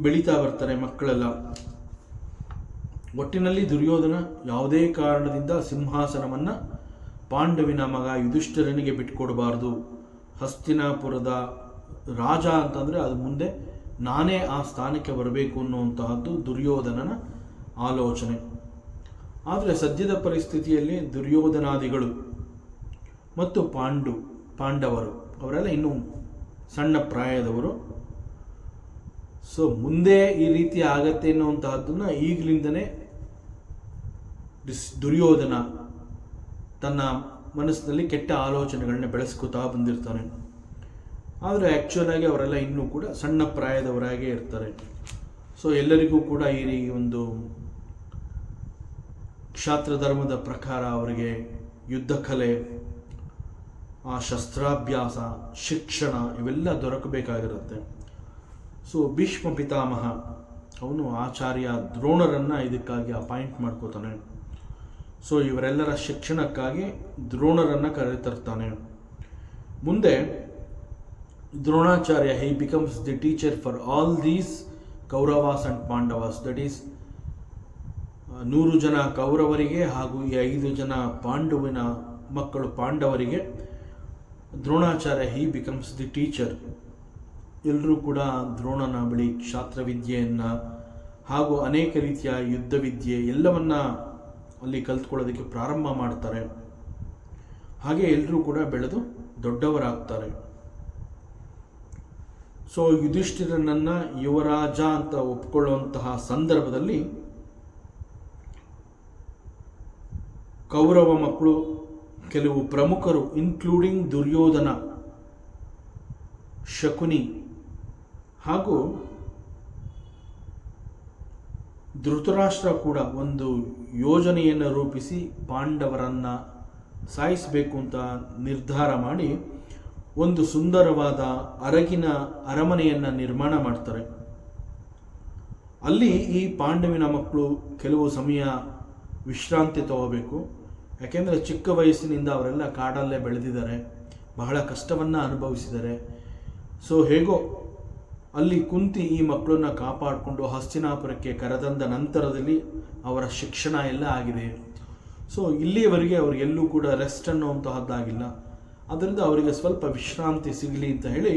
ಬೆಳೀತಾ ಬರ್ತಾರೆ ಮಕ್ಕಳೆಲ್ಲ. ಒಟ್ಟಿನಲ್ಲಿ ದುರ್ಯೋಧನ ಯಾವುದೇ ಕಾರಣದಿಂದ ಸಿಂಹಾಸನವನ್ನು ಪಾಂಡವಿನ ಮಗ ಯುಧಿಷ್ಠಿರನಿಗೆ ಬಿಟ್ಟುಕೊಡಬಾರ್ದು. ಹಸ್ತಿನಾಪುರದ ರಾಜ ಅಂತಂದರೆ ಅದು ಮುಂದೆ ನಾನೇ ಆ ಸ್ಥಾನಕ್ಕೆ ಬರಬೇಕು ಅನ್ನುವಂತಹದ್ದು ದುರ್ಯೋಧನನ ಆಲೋಚನೆ. ಆದರೆ ಸದ್ಯದ ಪರಿಸ್ಥಿತಿಯಲ್ಲಿ ದುರ್ಯೋಧನಾದಿಗಳು ಮತ್ತು ಪಾಂಡವರು ಅವರೆಲ್ಲ ಇನ್ನೂ ಸಣ್ಣ ಪ್ರಾಯದವರು. ಸೊ ಮುಂದೆ ಈ ರೀತಿ ಆಗತ್ತೆ ಅನ್ನುವಂತಹದ್ದನ್ನು ಈಗಲಿಂದನೇ ದುರ್ಯೋಧನ ತನ್ನ ಮನಸ್ಸಿನಲ್ಲಿ ಕೆಟ್ಟ ಆಲೋಚನೆಗಳನ್ನ ಬೆಳೆಸ್ಕೊತಾ ಬಂದಿರ್ತಾನೆ. ಆದರೆ ಆ್ಯಕ್ಚುಲ್ ಆಗಿ ಅವರೆಲ್ಲ ಇನ್ನೂ ಕೂಡ ಸಣ್ಣ ಪ್ರಾಯದವರಾಗೇ ಇರ್ತಾರೆ. ಸೊ ಎಲ್ಲರಿಗೂ ಕೂಡ ಈ ಒಂದು ಕ್ಷಾತ್ರ ಧರ್ಮದ ಪ್ರಕಾರ ಅವರಿಗೆ ಯುದ್ಧ ಕಲೆ, ಆ ಶಸ್ತ್ರಾಭ್ಯಾಸ, ಶಿಕ್ಷಣ ಇವೆಲ್ಲ ದೊರಕಬೇಕಾಗಿರುತ್ತೆ. ಸೊ ಭೀಷ್ಮ ಪಿತಾಮಹ ಅವನು ಆಚಾರ್ಯ ದ್ರೋಣರನ್ನು ಇದಕ್ಕಾಗಿ ಅಪಾಯಿಂಟ್ ಮಾಡ್ಕೋತಾನೆ. ಸೊ ಇವರೆಲ್ಲರ ಶಿಕ್ಷಣಕ್ಕಾಗಿ ದ್ರೋಣರನ್ನು ಕರೆತರ್ತಾನೆ. ಮುಂದೆ Dronacharya he becomes the teacher for all these Kauravas and Pandavas. That is 100 ಜನ ಕೌರವರಿಗೆ ಹಾಗೂ ಈ 5 ಜನ ಪಾಂಡುವಿನ ಮಕ್ಕಳು ಪಾಂಡವರಿಗೆ Dronacharya he becomes the teacher. ಎಲ್ಲರೂ ಕೂಡ ದ್ರೋಣನ ಬಳಿ ಕ್ಷಾತ್ರವಿದ್ಯೆಯನ್ನು ಹಾಗೂ ಅನೇಕ ರೀತಿಯ ಯುದ್ಧ ವಿದ್ಯೆ ಎಲ್ಲವನ್ನ ಅಲ್ಲಿ ಕಲ್ತ್ಕೊಳ್ಳೋದಕ್ಕೆ ಪ್ರಾರಂಭ ಮಾಡ್ತಾರೆ. ಹಾಗೆ ಎಲ್ಲರೂ ಕೂಡ ಬೆಳೆದು ದೊಡ್ಡವರಾಗ್ತಾರೆ. ಸೊ ಯುಧಿಷ್ಠಿರನನ್ನ ಯುವರಾಜ ಅಂತ ಒಪ್ಪಿಕೊಳ್ಳುವಂತಹ ಸಂದರ್ಭದಲ್ಲಿ ಕೌರವ ಮಕ್ಕಳು ಕೆಲವು ಪ್ರಮುಖರು ಇನ್ಕ್ಲೂಡಿಂಗ್ ದುರ್ಯೋಧನ, ಶಕುನಿ ಹಾಗೂ ಧೃತರಾಷ್ಟ್ರ ಕೂಡ ಒಂದು ಯೋಜನೆಯನ್ನು ರೂಪಿಸಿ ಪಾಂಡವರನ್ನು ಸಾಯಿಸಬೇಕು ಅಂತ ನಿರ್ಧಾರ ಮಾಡಿ ಒಂದು ಸುಂದರವಾದ ಅರಗಿನ ಅರಮನೆಯನ್ನು ನಿರ್ಮಾಣ ಮಾಡ್ತಾರೆ. ಅಲ್ಲಿ ಈ ಪಾಂಡವಿನ ಮಕ್ಕಳು ಕೆಲವು ಸಮಯ ವಿಶ್ರಾಂತಿ ತಗೋಬೇಕು. ಯಾಕೆಂದರೆ ಚಿಕ್ಕ ವಯಸ್ಸಿನಿಂದ ಅವರೆಲ್ಲ ಕಾಡಲ್ಲೇ ಬೆಳೆದಿದ್ದಾರೆ, ಬಹಳ ಕಷ್ಟವನ್ನು ಅನುಭವಿಸಿದ್ದಾರೆ. ಸೊ ಹೇಗೋ ಅಲ್ಲಿ ಕುಂತಿ ಈ ಮಕ್ಕಳನ್ನ ಕಾಪಾಡಿಕೊಂಡು ಹಸ್ತಿನಾಪುರಕ್ಕೆ ಕರೆತಂದ ನಂತರದಲ್ಲಿ ಅವರ ಶಿಕ್ಷಣ ಎಲ್ಲ ಆಗಿದೆ. ಸೊ ಇಲ್ಲಿಯವರೆಗೆ ಅವರಿಗೆಲ್ಲೂ ಕೂಡ ರೆಸ್ಟ್ ಅನ್ನುವಂತಹದ್ದಾಗಿಲ್ಲ. ಅದರಿಂದ ಅವರಿಗೆ ಸ್ವಲ್ಪ ವಿಶ್ರಾಂತಿ ಸಿಗಲಿ ಅಂತ ಹೇಳಿ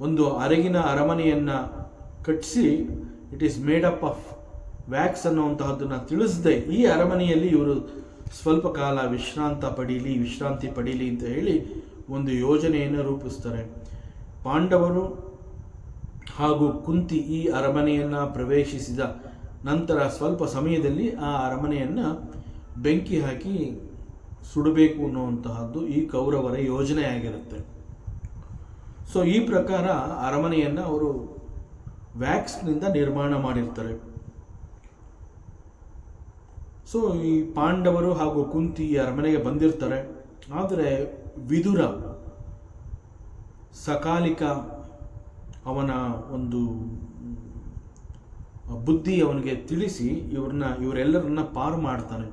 ಒಂದು ಅರಗಿನ ಅರಮನೆಯನ್ನು ಕಟ್ಟಿಸಿ it is made up of wax ಅನ್ನುವಂತಹದ್ದನ್ನು ತಿಳಿಸದೆ ಈ ಅರಮನೆಯಲ್ಲಿ ಇವರು ಸ್ವಲ್ಪ ಕಾಲ ವಿಶ್ರಾಂತಿ ಪಡೀಲಿ ಅಂತ ಹೇಳಿ ಒಂದು ಯೋಜನೆಯನ್ನು ರೂಪಿಸ್ತಾರೆ. ಪಾಂಡವರು ಹಾಗೂ ಕುಂತಿ ಈ ಅರಮನೆಯನ್ನು ಪ್ರವೇಶಿಸಿದ ನಂತರ ಸ್ವಲ್ಪ ಸಮಯದಲ್ಲಿ ಆ ಅರಮನೆಯನ್ನು ಬೆಂಕಿ ಹಾಕಿ ಸುಡಬೇಕು ಅನ್ನುವಂತಹದ್ದು ಈ ಕೌರವರ ಯೋಜನೆ ಆಗಿರುತ್ತೆ. ಸೊ ಈ ಪ್ರಕಾರ ಅರಮನೆಯನ್ನು ಅವರು ವ್ಯಾಕ್ಸ್ನಿಂದ ನಿರ್ಮಾಣ ಮಾಡಿರ್ತಾರೆ. ಸೊ ಈ ಪಾಂಡವರು ಹಾಗೂ ಕುಂತಿ ಅರಮನೆಗೆ ಬಂದಿರ್ತಾರೆ. ಆದರೆ ವಿದುರ ಸಕಾಲಿಕ ಅವನ ಒಂದು ಬುದ್ಧಿ ಅವನಿಗೆ ತಿಳಿಸಿ ಇವರೆಲ್ಲರನ್ನ ಪಾರು ಮಾಡ್ತಾನೆ.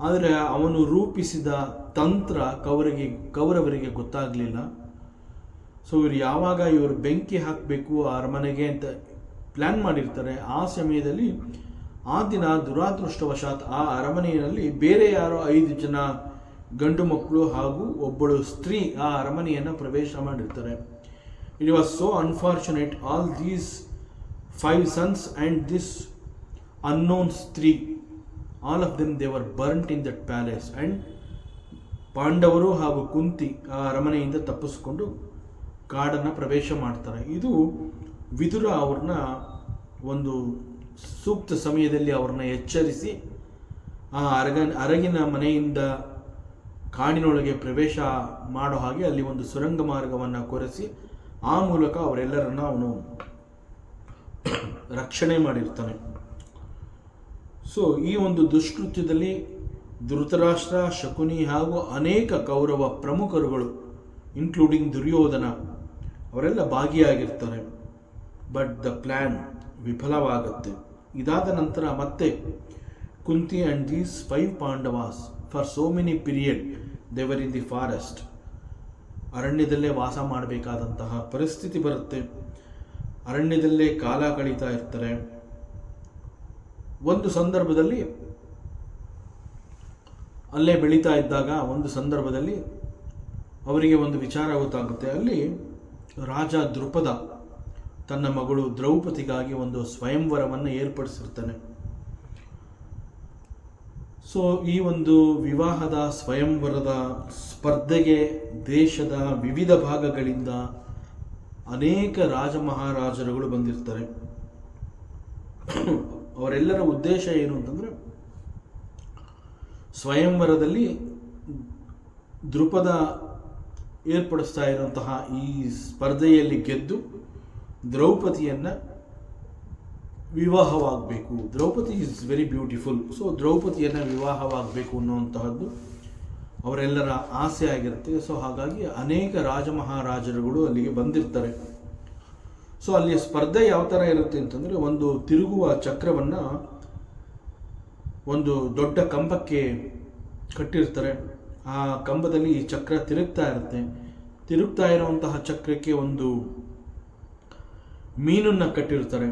ಆದರೆ ಅವನು ರೂಪಿಸಿದ ತಂತ್ರ ಕೌರವರಿಗೆ ಗೊತ್ತಾಗಲಿಲ್ಲ. ಸೊ ಇವರು ಬೆಂಕಿ ಹಾಕಬೇಕು ಆ ಅರಮನೆಗೆ ಅಂತ ಪ್ಲ್ಯಾನ್ ಮಾಡಿರ್ತಾರೆ. ಆ ಸಮಯದಲ್ಲಿ ಆ ದಿನ ದುರಾದೃಷ್ಟವಶಾತ್ ಆ ಅರಮನೆಯಲ್ಲಿ ಬೇರೆ ಯಾರೋ 5 ಜನ ಗಂಡು ಮಕ್ಕಳು ಹಾಗೂ ಒಬ್ಬಳು ಸ್ತ್ರೀ ಆ ಅರಮನೆಯನ್ನು ಪ್ರವೇಶ ಮಾಡಿರ್ತಾರೆ. It was so unfortunate. All these 5 sons and this unknown ಸ್ತ್ರೀ, all of them they were burnt in that palace. and ಪಾಂಡವರು ಹಾಗೂ ಕುಂತಿ ಆ ಅರಮನೆಯಿಂದ ತಪ್ಪಿಸ್ಕೊಂಡು ಕಾಡನ್ನು ಪ್ರವೇಶ ಮಾಡ್ತಾರೆ. ಇದು ವಿದುರ ಅವ್ರನ್ನ ಒಂದು ಸೂಕ್ತ ಸಮಯದಲ್ಲಿ ಅವ್ರನ್ನ ಎಚ್ಚರಿಸಿ ಆ ಅರಗಿನ ಮನೆಯಿಂದ ಕಾಡಿನೊಳಗೆ ಪ್ರವೇಶ ಮಾಡೋ ಹಾಗೆ ಅಲ್ಲಿ ಒಂದು ಸುರಂಗ ಮಾರ್ಗವನ್ನು ಕೊರೆಸಿ ಆ ಮೂಲಕ ಅವರೆಲ್ಲರನ್ನ ಅವನು ರಕ್ಷಣೆ ಮಾಡಿರ್ತಾನೆ. ಸೊ ಈ ಒಂದು ದುಷ್ಕೃತ್ಯದಲ್ಲಿ ಧೃತರಾಷ್ಟ್ರ, ಶಕುನಿ ಹಾಗೂ ಅನೇಕ ಕೌರವ ಪ್ರಮುಖರುಗಳು ಇನ್ಕ್ಲೂಡಿಂಗ್ ದುರ್ಯೋಧನ ಅವರೆಲ್ಲ ಭಾಗಿಯಾಗಿರ್ತಾರೆ. ಬಟ್ ದ ಪ್ಲ್ಯಾನ್ ವಿಫಲವಾಗುತ್ತೆ. ಇದಾದ ನಂತರ ಮತ್ತೆ Kunti and these 5 Pandavas for so many period they were in the forest. ಅರಣ್ಯದಲ್ಲೇ ವಾಸ ಮಾಡಬೇಕಾದಂತಹ ಪರಿಸ್ಥಿತಿ ಬರುತ್ತೆ. ಅರಣ್ಯದಲ್ಲೇ ಕಾಲ ಕಳೀತಾ ಇರ್ತಾರೆ. ಒಂದು ಸಂದರ್ಭದಲ್ಲಿ ಅಲ್ಲೇ ಬೆಳೀತಾ ಇದ್ದಾಗ ಒಂದು ಸಂದರ್ಭದಲ್ಲಿ ಅವರಿಗೆ ಒಂದು ವಿಚಾರ ಗೊತ್ತಾಗುತ್ತೆ. ಅಲ್ಲಿ ರಾಜ ದೃಪದ ತನ್ನ ಮಗಳು ದ್ರೌಪದಿಗಾಗಿ ಒಂದು ಸ್ವಯಂವರವನ್ನು ಏರ್ಪಡಿಸಿರ್ತಾನೆ. ಸೊ ಈ ಒಂದು ವಿವಾಹದ ಸ್ವಯಂವರದ ಸ್ಪರ್ಧೆಗೆ ದೇಶದ ವಿವಿಧ ಭಾಗಗಳಿಂದ ಅನೇಕ ರಾಜ ಮಹಾರಾಜರುಗಳು ಬಂದಿರ್ತಾರೆ. ಅವರೆಲ್ಲರ ಉದ್ದೇಶ ಏನು ಅಂತಂದರೆ, ಸ್ವಯಂವರದಲ್ಲಿ ದೃಪದ ಏರ್ಪಡಿಸ್ತಾ ಇರುವಂತಹ ಈ ಸ್ಪರ್ಧೆಯಲ್ಲಿ ಗೆದ್ದು ದ್ರೌಪದಿಯನ್ನು ವಿವಾಹವಾಗಬೇಕು. Draupadi is very beautiful. So ದ್ರೌಪದಿಯನ್ನು ವಿವಾಹವಾಗಬೇಕು ಅನ್ನುವಂತಹದ್ದು ಅವರೆಲ್ಲರ ಆಸೆ ಆಗಿರುತ್ತೆ. ಸೊ ಹಾಗಾಗಿ ಅನೇಕ ರಾಜ ಮಹಾರಾಜರುಗಳು ಅಲ್ಲಿಗೆ ಬಂದಿರ್ತಾರೆ. ಸೊ ಅಲ್ಲಿ ಸ್ಪರ್ಧೆ ಯಾವ ಥರ ಇರುತ್ತೆ ಅಂತಂದರೆ, ಒಂದು ತಿರುಗುವ ಚಕ್ರವನ್ನು ಒಂದು ದೊಡ್ಡ ಕಂಬಕ್ಕೆ ಕಟ್ಟಿರ್ತಾರೆ. ಆ ಕಂಬದಲ್ಲಿ ಈ ಚಕ್ರ ತಿರುಗ್ತಾ ಇರುತ್ತೆ. ತಿರುಗ್ತಾ ಇರುವಂತಹ ಚಕ್ರಕ್ಕೆ ಒಂದು ಮೀನನ್ನು ಕಟ್ಟಿರ್ತಾರೆ.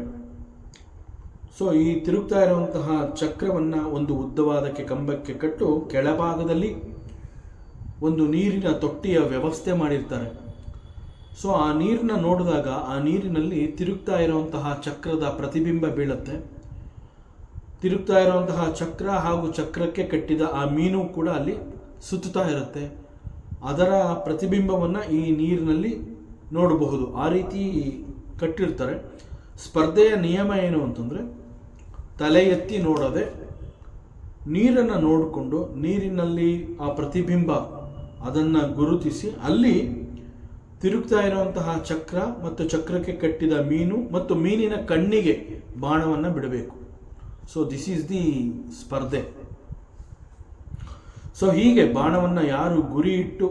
ಸೊ ಈ ತಿರುಗ್ತಾ ಇರುವಂತಹ ಚಕ್ರವನ್ನು ಒಂದು ಉದ್ದವಾದಕ್ಕೆ ಕಂಬಕ್ಕೆ ಕಟ್ಟು ಕೆಳಭಾಗದಲ್ಲಿ ಒಂದು ನೀರಿನ ತೊಟ್ಟಿಯ ವ್ಯವಸ್ಥೆ ಮಾಡಿರ್ತಾರೆ. ಸೊ ಆ ನೀರನ್ನ ನೋಡಿದಾಗ ಆ ನೀರಿನಲ್ಲಿ ತಿರುಗ್ತಾ ಇರುವಂತಹ ಚಕ್ರದ ಪ್ರತಿಬಿಂಬ ಬೀಳುತ್ತೆ. ತಿರುಗ್ತಾ ಇರುವಂತಹ ಚಕ್ರ ಹಾಗೂ ಚಕ್ರಕ್ಕೆ ಕಟ್ಟಿದ ಆ ಮೀನು ಕೂಡ ಅಲ್ಲಿ ಸುತ್ತುತ್ತಾ ಇರುತ್ತೆ. ಅದರ ಪ್ರತಿಬಿಂಬವನ್ನು ಈ ನೀರಿನಲ್ಲಿ ನೋಡಬಹುದು. ಆ ರೀತಿ ಕಟ್ಟಿರ್ತಾರೆ. ಸ್ಪರ್ಧೆಯ ನಿಯಮ ಏನು ಅಂತಂದರೆ, ತಲೆ ಎತ್ತಿ ನೋಡದೆ ನೀರನ್ನು ನೋಡಿಕೊಂಡು ನೀರಿನಲ್ಲಿ ಆ ಪ್ರತಿಬಿಂಬ ಅದನ್ನು ಗುರುತಿಸಿ ಅಲ್ಲಿ ತಿರುಗ್ತಾ ಇರುವಂತಹ ಚಕ್ರ ಮತ್ತು ಚಕ್ರಕ್ಕೆ ಕಟ್ಟಿದ ಮೀನು ಮತ್ತು ಮೀನಿನ ಕಣ್ಣಿಗೆ ಬಾಣವನ್ನು ಬಿಡಬೇಕು. ಸೊ ದಿಸ್ ಈಸ್ ದಿ ಸ್ಪರ್ಧೆ. ಸೊ ಹೀಗೆ ಬಾಣವನ್ನು ಯಾರು ಗುರಿ ಇಟ್ಟು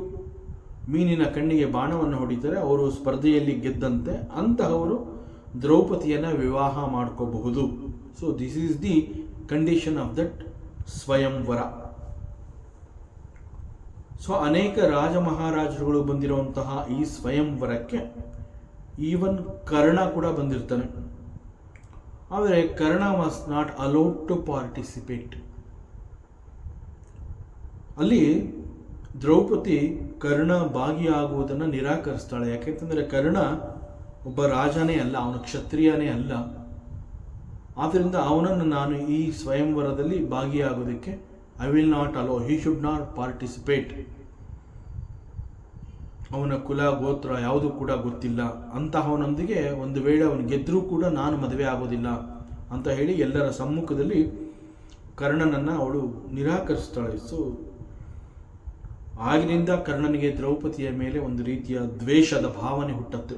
ಮೀನಿನ ಕಣ್ಣಿಗೆ ಬಾಣವನ್ನು ಹೊಡಿತಾರೆ ಅವರು ಸ್ಪರ್ಧೆಯಲ್ಲಿ ಗೆದ್ದಂತೆ. ಅಂತಹವರು ದ್ರೌಪದಿಯನ್ನು ವಿವಾಹ ಮಾಡ್ಕೋಬಹುದು. So this is the condition of that swayamvara. So ಅನೇಕ ರಾಜ ಮಹಾರಾಜರುಗಳು ಬಂದಿರುವಂತಹ ಈ ಸ್ವಯಂವರಕ್ಕೆ ಈವನ್ ಕರ್ಣ ಕೂಡ ಬಂದಿರ್ತಾನೆ. ಆದರೆ Karna was not allowed to participate. ಅಲ್ಲಿ ದ್ರೌಪದಿ ಕರ್ಣ ಭಾಗಿಯಾಗುವುದನ್ನು ನಿರಾಕರಿಸ್ತಾಳೆ. ಯಾಕೆಂತಂದರೆ ಕರ್ಣ ಒಬ್ಬ ರಾಜನೇ ಅಲ್ಲ, ಅವನು ಕ್ಷತ್ರಿಯನೇ ಅಲ್ಲ. ಆದ್ದರಿಂದ ಅವನನ್ನು ನಾನು ಈ ಸ್ವಯಂವರದಲ್ಲಿ ಭಾಗಿಯಾಗೋದಕ್ಕೆ I will not allow, he should not participate. ಅವನ ಕುಲ ಗೋತ್ರ ಯಾವುದು ಕೂಡ ಗೊತ್ತಿಲ್ಲ ಅಂತಹವನೊಂದಿಗೆ ಒಂದು ವೇಳೆ ಅವನು ಗೆದ್ದರೂ ಕೂಡ ನಾನು ಮದುವೆ ಆಗೋದಿಲ್ಲ ಅಂತ ಹೇಳಿ ಎಲ್ಲರ ಸಮ್ಮುಖದಲ್ಲಿ ಕರ್ಣನನ್ನು ಅವಳು ನಿರಾಕರಿಸ್ತಾಳೆ. ಸೊ ಆಗಿನಿಂದ ಕರ್ಣನಿಗೆ ದ್ರೌಪದಿಯ ಮೇಲೆ ಒಂದು ರೀತಿಯ ದ್ವೇಷದ ಭಾವನೆ ಹುಟ್ಟುತ್ತೆ.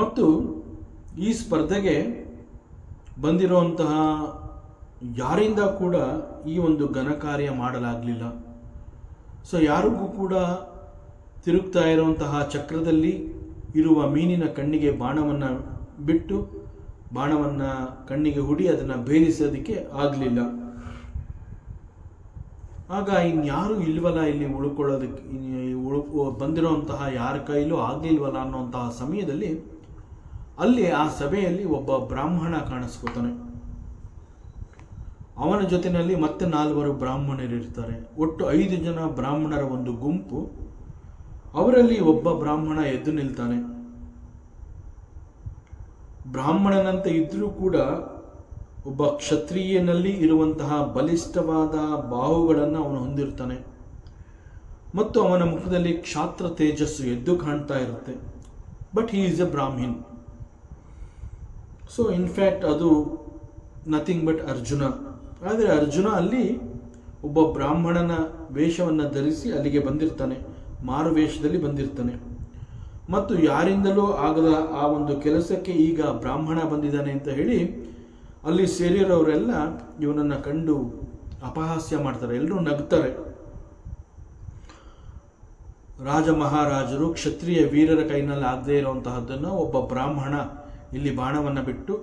ಮತ್ತು ಈ ಸ್ಪರ್ಧೆಗೆ ಬಂದಿರುವಂತಹ ಯಾರಿಂದ ಕೂಡ ಈ ಒಂದು ಘನ ಕಾರ್ಯ ಮಾಡಲಾಗಲಿಲ್ಲ. ಸೊ ಯಾರಿಗೂ ಕೂಡ ತಿರುಗ್ತಾ ಇರುವಂತಹ ಚಕ್ರದಲ್ಲಿ ಇರುವ ಮೀನಿನ ಕಣ್ಣಿಗೆ ಬಾಣವನ್ನು ಬಿಟ್ಟು ಬಾಣವನ್ನು ಕಣ್ಣಿಗೆ ಹುಡಿ ಅದನ್ನು ಭೇದಿಸೋದಕ್ಕೆ ಆಗಲಿಲ್ಲ. ಆಗ ಇನ್ಯಾರೂ ಇಲ್ವಲ್ಲ ಇಲ್ಲಿ ಉಳ್ಕೊಳ್ಳೋದಕ್ಕೆ, ಬಂದಿರೋಂತಹ ಯಾರ ಕೈಲೂ ಆಗಲಿಲ್ವಲ್ಲ ಅನ್ನೋಂತಹ ಸಮಯದಲ್ಲಿ ಅಲ್ಲಿ ಆ ಸಭೆಯಲ್ಲಿ ಒಬ್ಬ ಬ್ರಾಹ್ಮಣ ಕಾಣಿಸ್ಕೋತಾನೆ. ಅವನ ಜೊತೆಯಲ್ಲಿ ಮತ್ತೆ 4 ಬ್ರಾಹ್ಮಣರಿರ್ತಾರೆ. ಒಟ್ಟು 5 ಜನ ಬ್ರಾಹ್ಮಣರ ಒಂದು ಗುಂಪು. ಅವರಲ್ಲಿ ಒಬ್ಬ ಬ್ರಾಹ್ಮಣ ಎದ್ದು ನಿಲ್ತಾನೆ. ಬ್ರಾಹ್ಮಣನಂತೆ ಇದ್ರೂ ಕೂಡ ಒಬ್ಬ ಕ್ಷತ್ರಿಯನಲ್ಲಿ ಇರುವಂತಹ ಬಲಿಷ್ಠವಾದ ಬಾಹುಗಳನ್ನು ಅವನು ಹೊಂದಿರ್ತಾನೆ ಮತ್ತು ಅವನ ಮುಖದಲ್ಲಿ ಕ್ಷಾತ್ರ ತೇಜಸ್ಸು ಎದ್ದು ಕಾಣ್ತಾ ಇರುತ್ತೆ. But he is A Brahmin. So in fact ಅದು ನಥಿಂಗ್ ಬಟ್ ಅರ್ಜುನ. ಆದರೆ ಅರ್ಜುನ ಅಲ್ಲಿ ಒಬ್ಬ ಬ್ರಾಹ್ಮಣನ ವೇಷವನ್ನು ಧರಿಸಿ ಅಲ್ಲಿಗೆ ಬಂದಿರ್ತಾನೆ, ಮಾರು ವೇಷದಲ್ಲಿ ಬಂದಿರ್ತಾನೆ. ಮತ್ತು ಯಾರಿಂದಲೂ ಆಗದ ಆ ಒಂದು ಕೆಲಸಕ್ಕೆ ಈಗ ಬ್ರಾಹ್ಮಣ ಬಂದಿದ್ದಾನೆ ಅಂತ ಹೇಳಿ ಅಲ್ಲಿ ಸೇರಿರೋರೆಲ್ಲ ಇವನನ್ನು ಕಂಡು ಅಪಹಾಸ್ಯ ಮಾಡ್ತಾರೆ, ಎಲ್ಲರೂ ನಗ್ತಾರೆ. ರಾಜ ಮಹಾರಾಜರು ಕ್ಷತ್ರಿಯ ವೀರರ ಕೈನಲ್ಲಿ ಆಗದೇ ಇರುವಂತಹದ್ದನ್ನು ಒಬ್ಬ ಬ್ರಾಹ್ಮಣ ಇಲ್ಲಿ ಬಾಣವನ್ನು ಬಿಟ್ಟು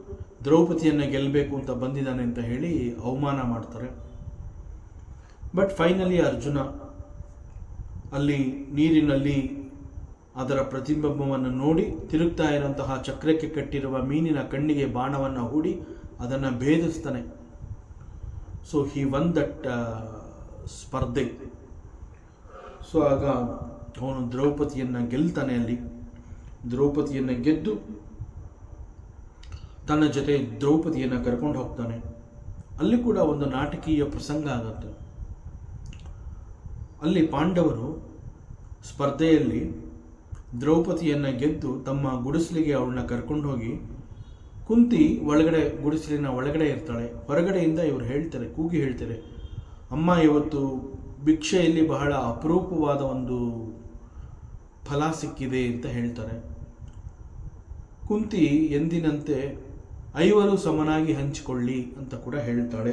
ದ್ರೌಪದಿಯನ್ನು ಗೆಲ್ಲಬೇಕು ಅಂತ ಬಂದಿದ್ದಾನೆ ಅಂತ ಹೇಳಿ ಅವಮಾನ ಮಾಡ್ತಾರೆ. ಬಟ್ ಫೈನಲಿ ಅರ್ಜುನ ಅಲ್ಲಿ ನೀರಿನಲ್ಲಿ ಅದರ ಪ್ರತಿಬಿಂಬವನ್ನು ನೋಡಿ ತಿರುಗ್ತಾ ಇರುವಂತಹ ಚಕ್ರಕ್ಕೆ ಕಟ್ಟಿರುವ ಮೀನಿನ ಕಣ್ಣಿಗೆ ಬಾಣವನ್ನು ಹೂಡಿ ಅದನ್ನು ಭೇದಿಸ್ತಾನೆ. ಸೊ ಹಿ ವನ್ ದಟ್ ಸ್ಪರ್ಧೆ. ಸೊ ಆಗ ಅವನು ದ್ರೌಪದಿಯನ್ನು ಗೆಲ್ತಾನೆ. ಅಲ್ಲಿ ದ್ರೌಪದಿಯನ್ನು ಗೆದ್ದು ತನ್ನ ಜೊತೆ ದ್ರೌಪದಿಯನ್ನು ಕರ್ಕೊಂಡು ಹೋಗ್ತಾನೆ. ಅಲ್ಲಿ ಕೂಡ ಒಂದು ನಾಟಕೀಯ ಪ್ರಸಂಗ ಆಗುತ್ತೆ. ಅಲ್ಲಿ ಪಾಂಡವರು ಸ್ಪರ್ಧೆಯಲ್ಲಿ ದ್ರೌಪದಿಯನ್ನು ಗೆದ್ದು ತಮ್ಮ ಗುಡಿಸಲಿಗೆ ಅವಳನ್ನ ಕರ್ಕೊಂಡು ಹೋಗಿ ಕುಂತಿ ಒಳಗಡೆ ಗುಡಿಸಲಿನ ಒಳಗಡೆ ಇರ್ತಾಳೆ. ಹೊರಗಡೆಯಿಂದ ಇವರು ಹೇಳ್ತಾರೆ, ಕೂಗಿ ಹೇಳ್ತಾರೆ, ಅಮ್ಮ ಇವತ್ತು ಭಿಕ್ಷೆಯಲ್ಲಿ ಬಹಳ ಅಪರೂಪವಾದ ಒಂದು ಫಲ ಸಿಕ್ಕಿದೆ ಅಂತ ಹೇಳ್ತಾರೆ. ಕುಂತಿ ಎಂದಿನಂತೆ 5 ಸಮನಾಗಿ ಹಂಚಿಕೊಳ್ಳಿ ಅಂತ ಕೂಡ ಹೇಳ್ತಾರೆ.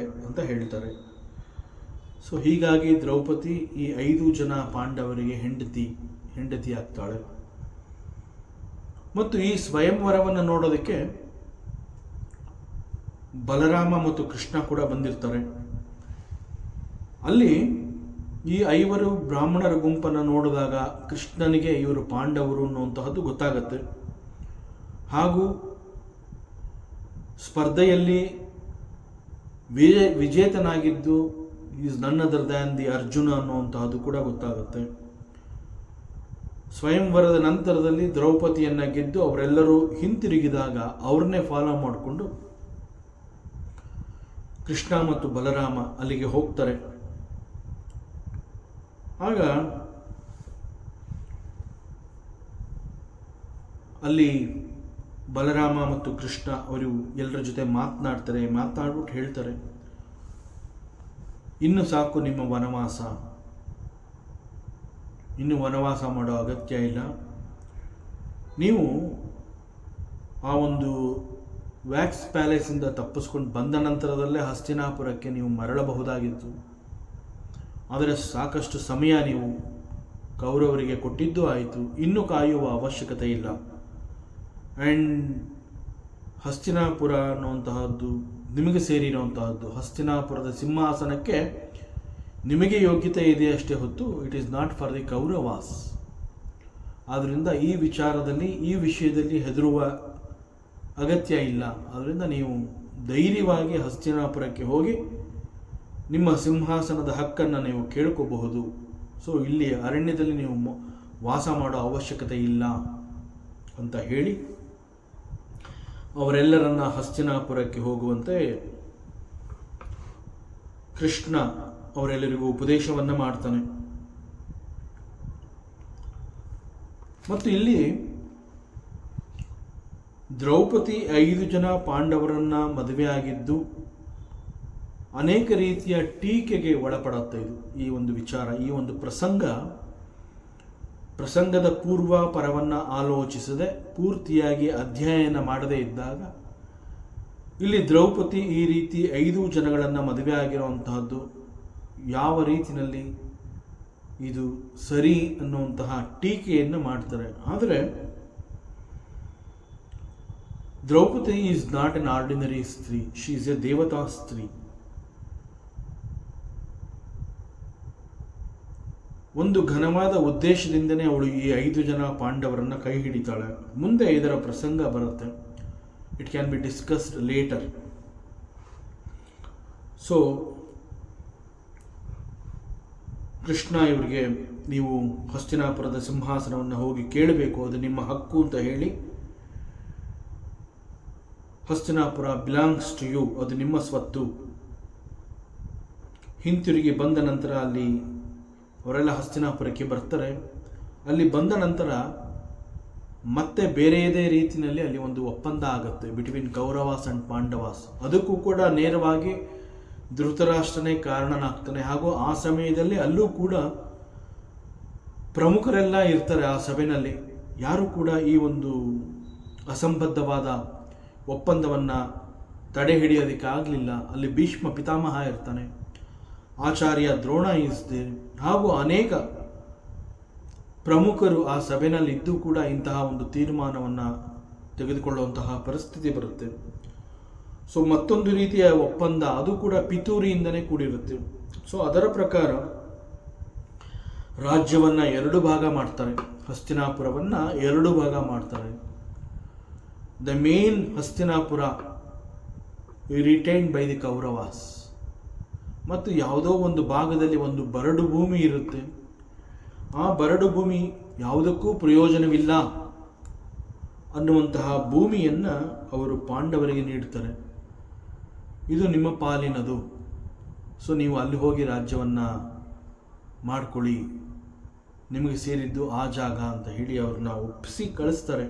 ಸೊ ಹೀಗಾಗಿ ದ್ರೌಪದಿ ಈ 5 ಜನ ಪಾಂಡವರಿಗೆ ಹೆಂಡತಿ ಆಗ್ತಾಳೆ. ಮತ್ತು ಈ ಸ್ವಯಂವರವನ್ನು ನೋಡೋದಕ್ಕೆ ಬಲರಾಮ ಮತ್ತು ಕೃಷ್ಣ ಕೂಡ ಬಂದಿರ್ತಾರೆ. ಅಲ್ಲಿ ಈ 5 ಬ್ರಾಹ್ಮಣರ ಗುಂಪನ್ನು ನೋಡಿದಾಗ ಕೃಷ್ಣನಿಗೆ ಇವರು ಪಾಂಡವರು ಅನ್ನುವಂತಹದ್ದು ಗೊತ್ತಾಗತ್ತೆ. ಹಾಗೂ ಸ್ಪರ್ಧೆಯಲ್ಲಿ ವಿಜೇತನಾಗಿದ್ದು is none other than the Arjuna ಅನ್ನುವಂತಹದ್ದು ಕೂಡ ಗೊತ್ತಾಗುತ್ತೆ. ಸ್ವಯಂವರದ ನಂತರದಲ್ಲಿ ದ್ರೌಪದಿಯನ್ನು ಗೆದ್ದು ಅವರೆಲ್ಲರೂ ಹಿಂತಿರುಗಿದಾಗ ಅವ್ರನ್ನೇ ಫಾಲೋ ಮಾಡಿಕೊಂಡು ಕೃಷ್ಣ ಮತ್ತು ಬಲರಾಮ ಅಲ್ಲಿಗೆ ಹೋಗ್ತಾರೆ. ಆಗ ಅಲ್ಲಿ ಬಲರಾಮ ಮತ್ತು ಕೃಷ್ಣ ಅವರು ಎಲ್ಲರ ಜೊತೆ ಮಾತನಾಡ್ಬಿಟ್ಟು ಹೇಳ್ತಾರೆ, ಇನ್ನು ಸಾಕು ನಿಮ್ಮ ವನವಾಸ, ಇನ್ನು ವನವಾಸ ಮಾಡೋ ಅಗತ್ಯ ಇಲ್ಲ. ನೀವು ಆ ಒಂದು ವ್ಯಾಕ್ಸ್ ಪ್ಯಾಲೇಸಿಂದ ತಪ್ಪಿಸ್ಕೊಂಡು ಬಂದ ನಂತರದಲ್ಲೇ ಹಸ್ತಿನಾಪುರಕ್ಕೆ ನೀವು ಮರಳಬಹುದಾಗಿತ್ತು. ಆದರೆ ಸಾಕಷ್ಟು ಸಮಯ ನೀವು ಕೌರವರಿಗೆ ಕೊಟ್ಟಿದ್ದೂ ಆಯಿತು, ಇನ್ನು ಕಾಯುವ ಅವಶ್ಯಕತೆ ಇಲ್ಲ. ಆ್ಯಂಡ್ ಹಸ್ತಿನಾಪುರ ಅನ್ನುವಂತಹದ್ದು ನಿಮಗೆ ಸೇರಿರುವಂತಹದ್ದು. ಹಸ್ತಿನಾಪುರದ ಸಿಂಹಾಸನಕ್ಕೆ ನಿಮಗೆ ಯೋಗ್ಯತೆ ಇದೆ ಅಷ್ಟೇ ಹೊತ್ತು it is not for the Kauravas. ಆದ್ದರಿಂದ ಈ ವಿಷಯದಲ್ಲಿ ಹೆದರುವ ಅಗತ್ಯ ಇಲ್ಲ. ಆದ್ದರಿಂದ ನೀವು ಧೈರ್ಯವಾಗಿ ಹಸ್ತಿನಾಪುರಕ್ಕೆ ಹೋಗಿ ನಿಮ್ಮ ಸಿಂಹಾಸನದ ಹಕ್ಕನ್ನು ನೀವು ಕೇಳ್ಕೋಬಹುದು. ಸೊ ಇಲ್ಲಿ ಅರಣ್ಯದಲ್ಲಿ ನೀವು ವಾಸ ಮಾಡೋ ಅವಶ್ಯಕತೆ ಇಲ್ಲ ಅಂತ ಹೇಳಿ ಅವರೆಲ್ಲರನ್ನ ಹಸ್ತಿನಾಪುರಕ್ಕೆ ಹೋಗುವಂತೆ ಕೃಷ್ಣ ಅವರೆಲ್ಲರಿಗೂ ಉಪದೇಶವನ್ನು ಮಾಡ್ತಾನೆ. ಮತ್ತು ಇಲ್ಲಿ ದ್ರೌಪದಿ 5 ಜನ ಪಾಂಡವರನ್ನ ಮದುವೆಯಾಗಿದ್ದು ಅನೇಕ ರೀತಿಯ ಟೀಕೆಗೆ ಒಳಪಡುತ್ತೆ. ಈ ಒಂದು ವಿಚಾರ, ಈ ಒಂದು ಪ್ರಸಂಗದ ಪೂರ್ವ ಪರವನ್ನು ಆಲೋಚಿಸದೆ ಪೂರ್ತಿಯಾಗಿ ಅಧ್ಯಯನ ಮಾಡದೇ ಇದ್ದಾಗ ಇಲ್ಲಿ ದ್ರೌಪದಿ ಈ ರೀತಿ 5 ಜನಗಳನ್ನು ಮದುವೆ ಆಗಿರುವಂತಹದ್ದು ಯಾವ ರೀತಿಯಲ್ಲಿ ಇದು ಸರಿ ಅನ್ನುವಂತಹ ಟೀಕೆಯನ್ನು ಮಾಡ್ತಾರೆ. ಆದರೆ Draupadi is not an ordinary ಸ್ತ್ರೀ, ಶಿ ಈಸ್ ಎ ದೇವತಾ ಸ್ತ್ರೀ. ಒಂದು ಘನವಾದ ಉದ್ದೇಶದಿಂದನೇ ಅವಳು ಈ 5 ಜನ ಪಾಂಡವರನ್ನ ಕೈ ಹಿಡಿತಾಳೆ. ಮುಂದೆ ಇದರ ಪ್ರಸಂಗ ಬರುತ್ತೆ. It can be discussed later. So Krishna ಇವರಿಗೆ, ನೀವು ಹಸ್ತಿನಾಪುರದ ಸಿಂಹಾಸನವನ್ನು ಹೋಗಿ ಕೇಳಬೇಕು, ಅದು ನಿಮ್ಮ ಹಕ್ಕು ಅಂತ ಹೇಳಿ, ಹಸ್ತಿನಾಪುರ ಬಿಲಾಂಗ್ಸ್ ಟು ಯು, ಅದು ನಿಮ್ಮ ಸ್ವತ್ತು. ಹಿಂತಿರುಗಿ ಬಂದ ನಂತರ ಅಲ್ಲಿ ಅವರೆಲ್ಲ ಹಸ್ತಿನಾಪುರಕ್ಕೆ ಬರ್ತಾರೆ. ಅಲ್ಲಿ ಬಂದ ನಂತರ ಮತ್ತೆ ಬೇರೆಯದೇ ರೀತಿಯಲ್ಲಿ ಅಲ್ಲಿ ಒಂದು ಒಪ್ಪಂದ ಆಗುತ್ತೆ ಬಿಟ್ವೀನ್ ಕೌರವಾಸ್ ಅಂಡ್ ಪಾಂಡವಾಸ್. ಅದಕ್ಕೂ ಕೂಡ ನೇರವಾಗಿ ಧೃತರಾಷ್ಟ್ರನೇ ಕಾರಣನಾಗ್ತಾನೆ. ಹಾಗೂ ಆ ಸಮಯದಲ್ಲಿ ಅಲ್ಲೂ ಕೂಡ ಪ್ರಮುಖರೆಲ್ಲ ಇರ್ತಾರೆ ಆ ಸಭೆಯಲ್ಲಿ. ಯಾರು ಕೂಡ ಈ ಒಂದು ಅಸಂಬದ್ಧವಾದ ಒಪ್ಪಂದವನ್ನು ತಡೆ ಹಿಡಿಯೋದಕ್ಕೆ ಆಗಲಿಲ್ಲ. ಅಲ್ಲಿ ಭೀಷ್ಮ ಪಿತಾಮಹ ಇರ್ತಾನೆ, ಆಚಾರ್ಯ ದ್ರೋಣ ಇಸ್ದೆ, ಹಾಗೂ ಅನೇಕ ಪ್ರಮುಖರು ಆ ಸಭೆಯಲ್ಲಿ ಇದ್ದು ಕೂಡ ಇಂತಹ ಒಂದು ತೀರ್ಮಾನವನ್ನು ತೆಗೆದುಕೊಳ್ಳುವಂತಹ ಪರಿಸ್ಥಿತಿ ಬರುತ್ತೆ. ಸೊ ಮತ್ತೊಂದು ರೀತಿಯ ಒಪ್ಪಂದ, ಅದು ಕೂಡ ಪಿತೂರಿಯಿಂದನೇ ಕೂಡಿರುತ್ತೆ. ಸೊ ಅದರ ಪ್ರಕಾರ ರಾಜ್ಯವನ್ನು 2 ಭಾಗ ಮಾಡ್ತಾರೆ, ಹಸ್ತಿನಾಪುರವನ್ನು 2 ಭಾಗ ಮಾಡ್ತಾರೆ. The main Hastinapura retained by the Kauravas. ಮತ್ತು ಯಾವುದೋ ಒಂದು ಭಾಗದಲ್ಲಿ ಒಂದು ಬರಡು ಭೂಮಿ ಇರುತ್ತೆ. ಆ ಬರಡು ಭೂಮಿ ಯಾವುದಕ್ಕೂ ಪ್ರಯೋಜನವಿಲ್ಲ ಅನ್ನುವಂತಹ ಭೂಮಿಯನ್ನು ಅವರು ಪಾಂಡವರಿಗೆ ನೀಡ್ತಾರೆ. ಇದು ನಿಮ್ಮ ಪಾಲಿನದು, ಸೊ ನೀವು ಅಲ್ಲಿ ಹೋಗಿ ರಾಜ್ಯವನ್ನು ಮಾಡ್ಕೊಳ್ಳಿ, ನಿಮಗೆ ಸೇರಿದ್ದು ಆ ಜಾಗ ಅಂತ ಹೇಳಿ ಅವ್ರನ್ನ ಒಪ್ಪಿಸಿ ಕಳಿಸ್ತಾರೆ.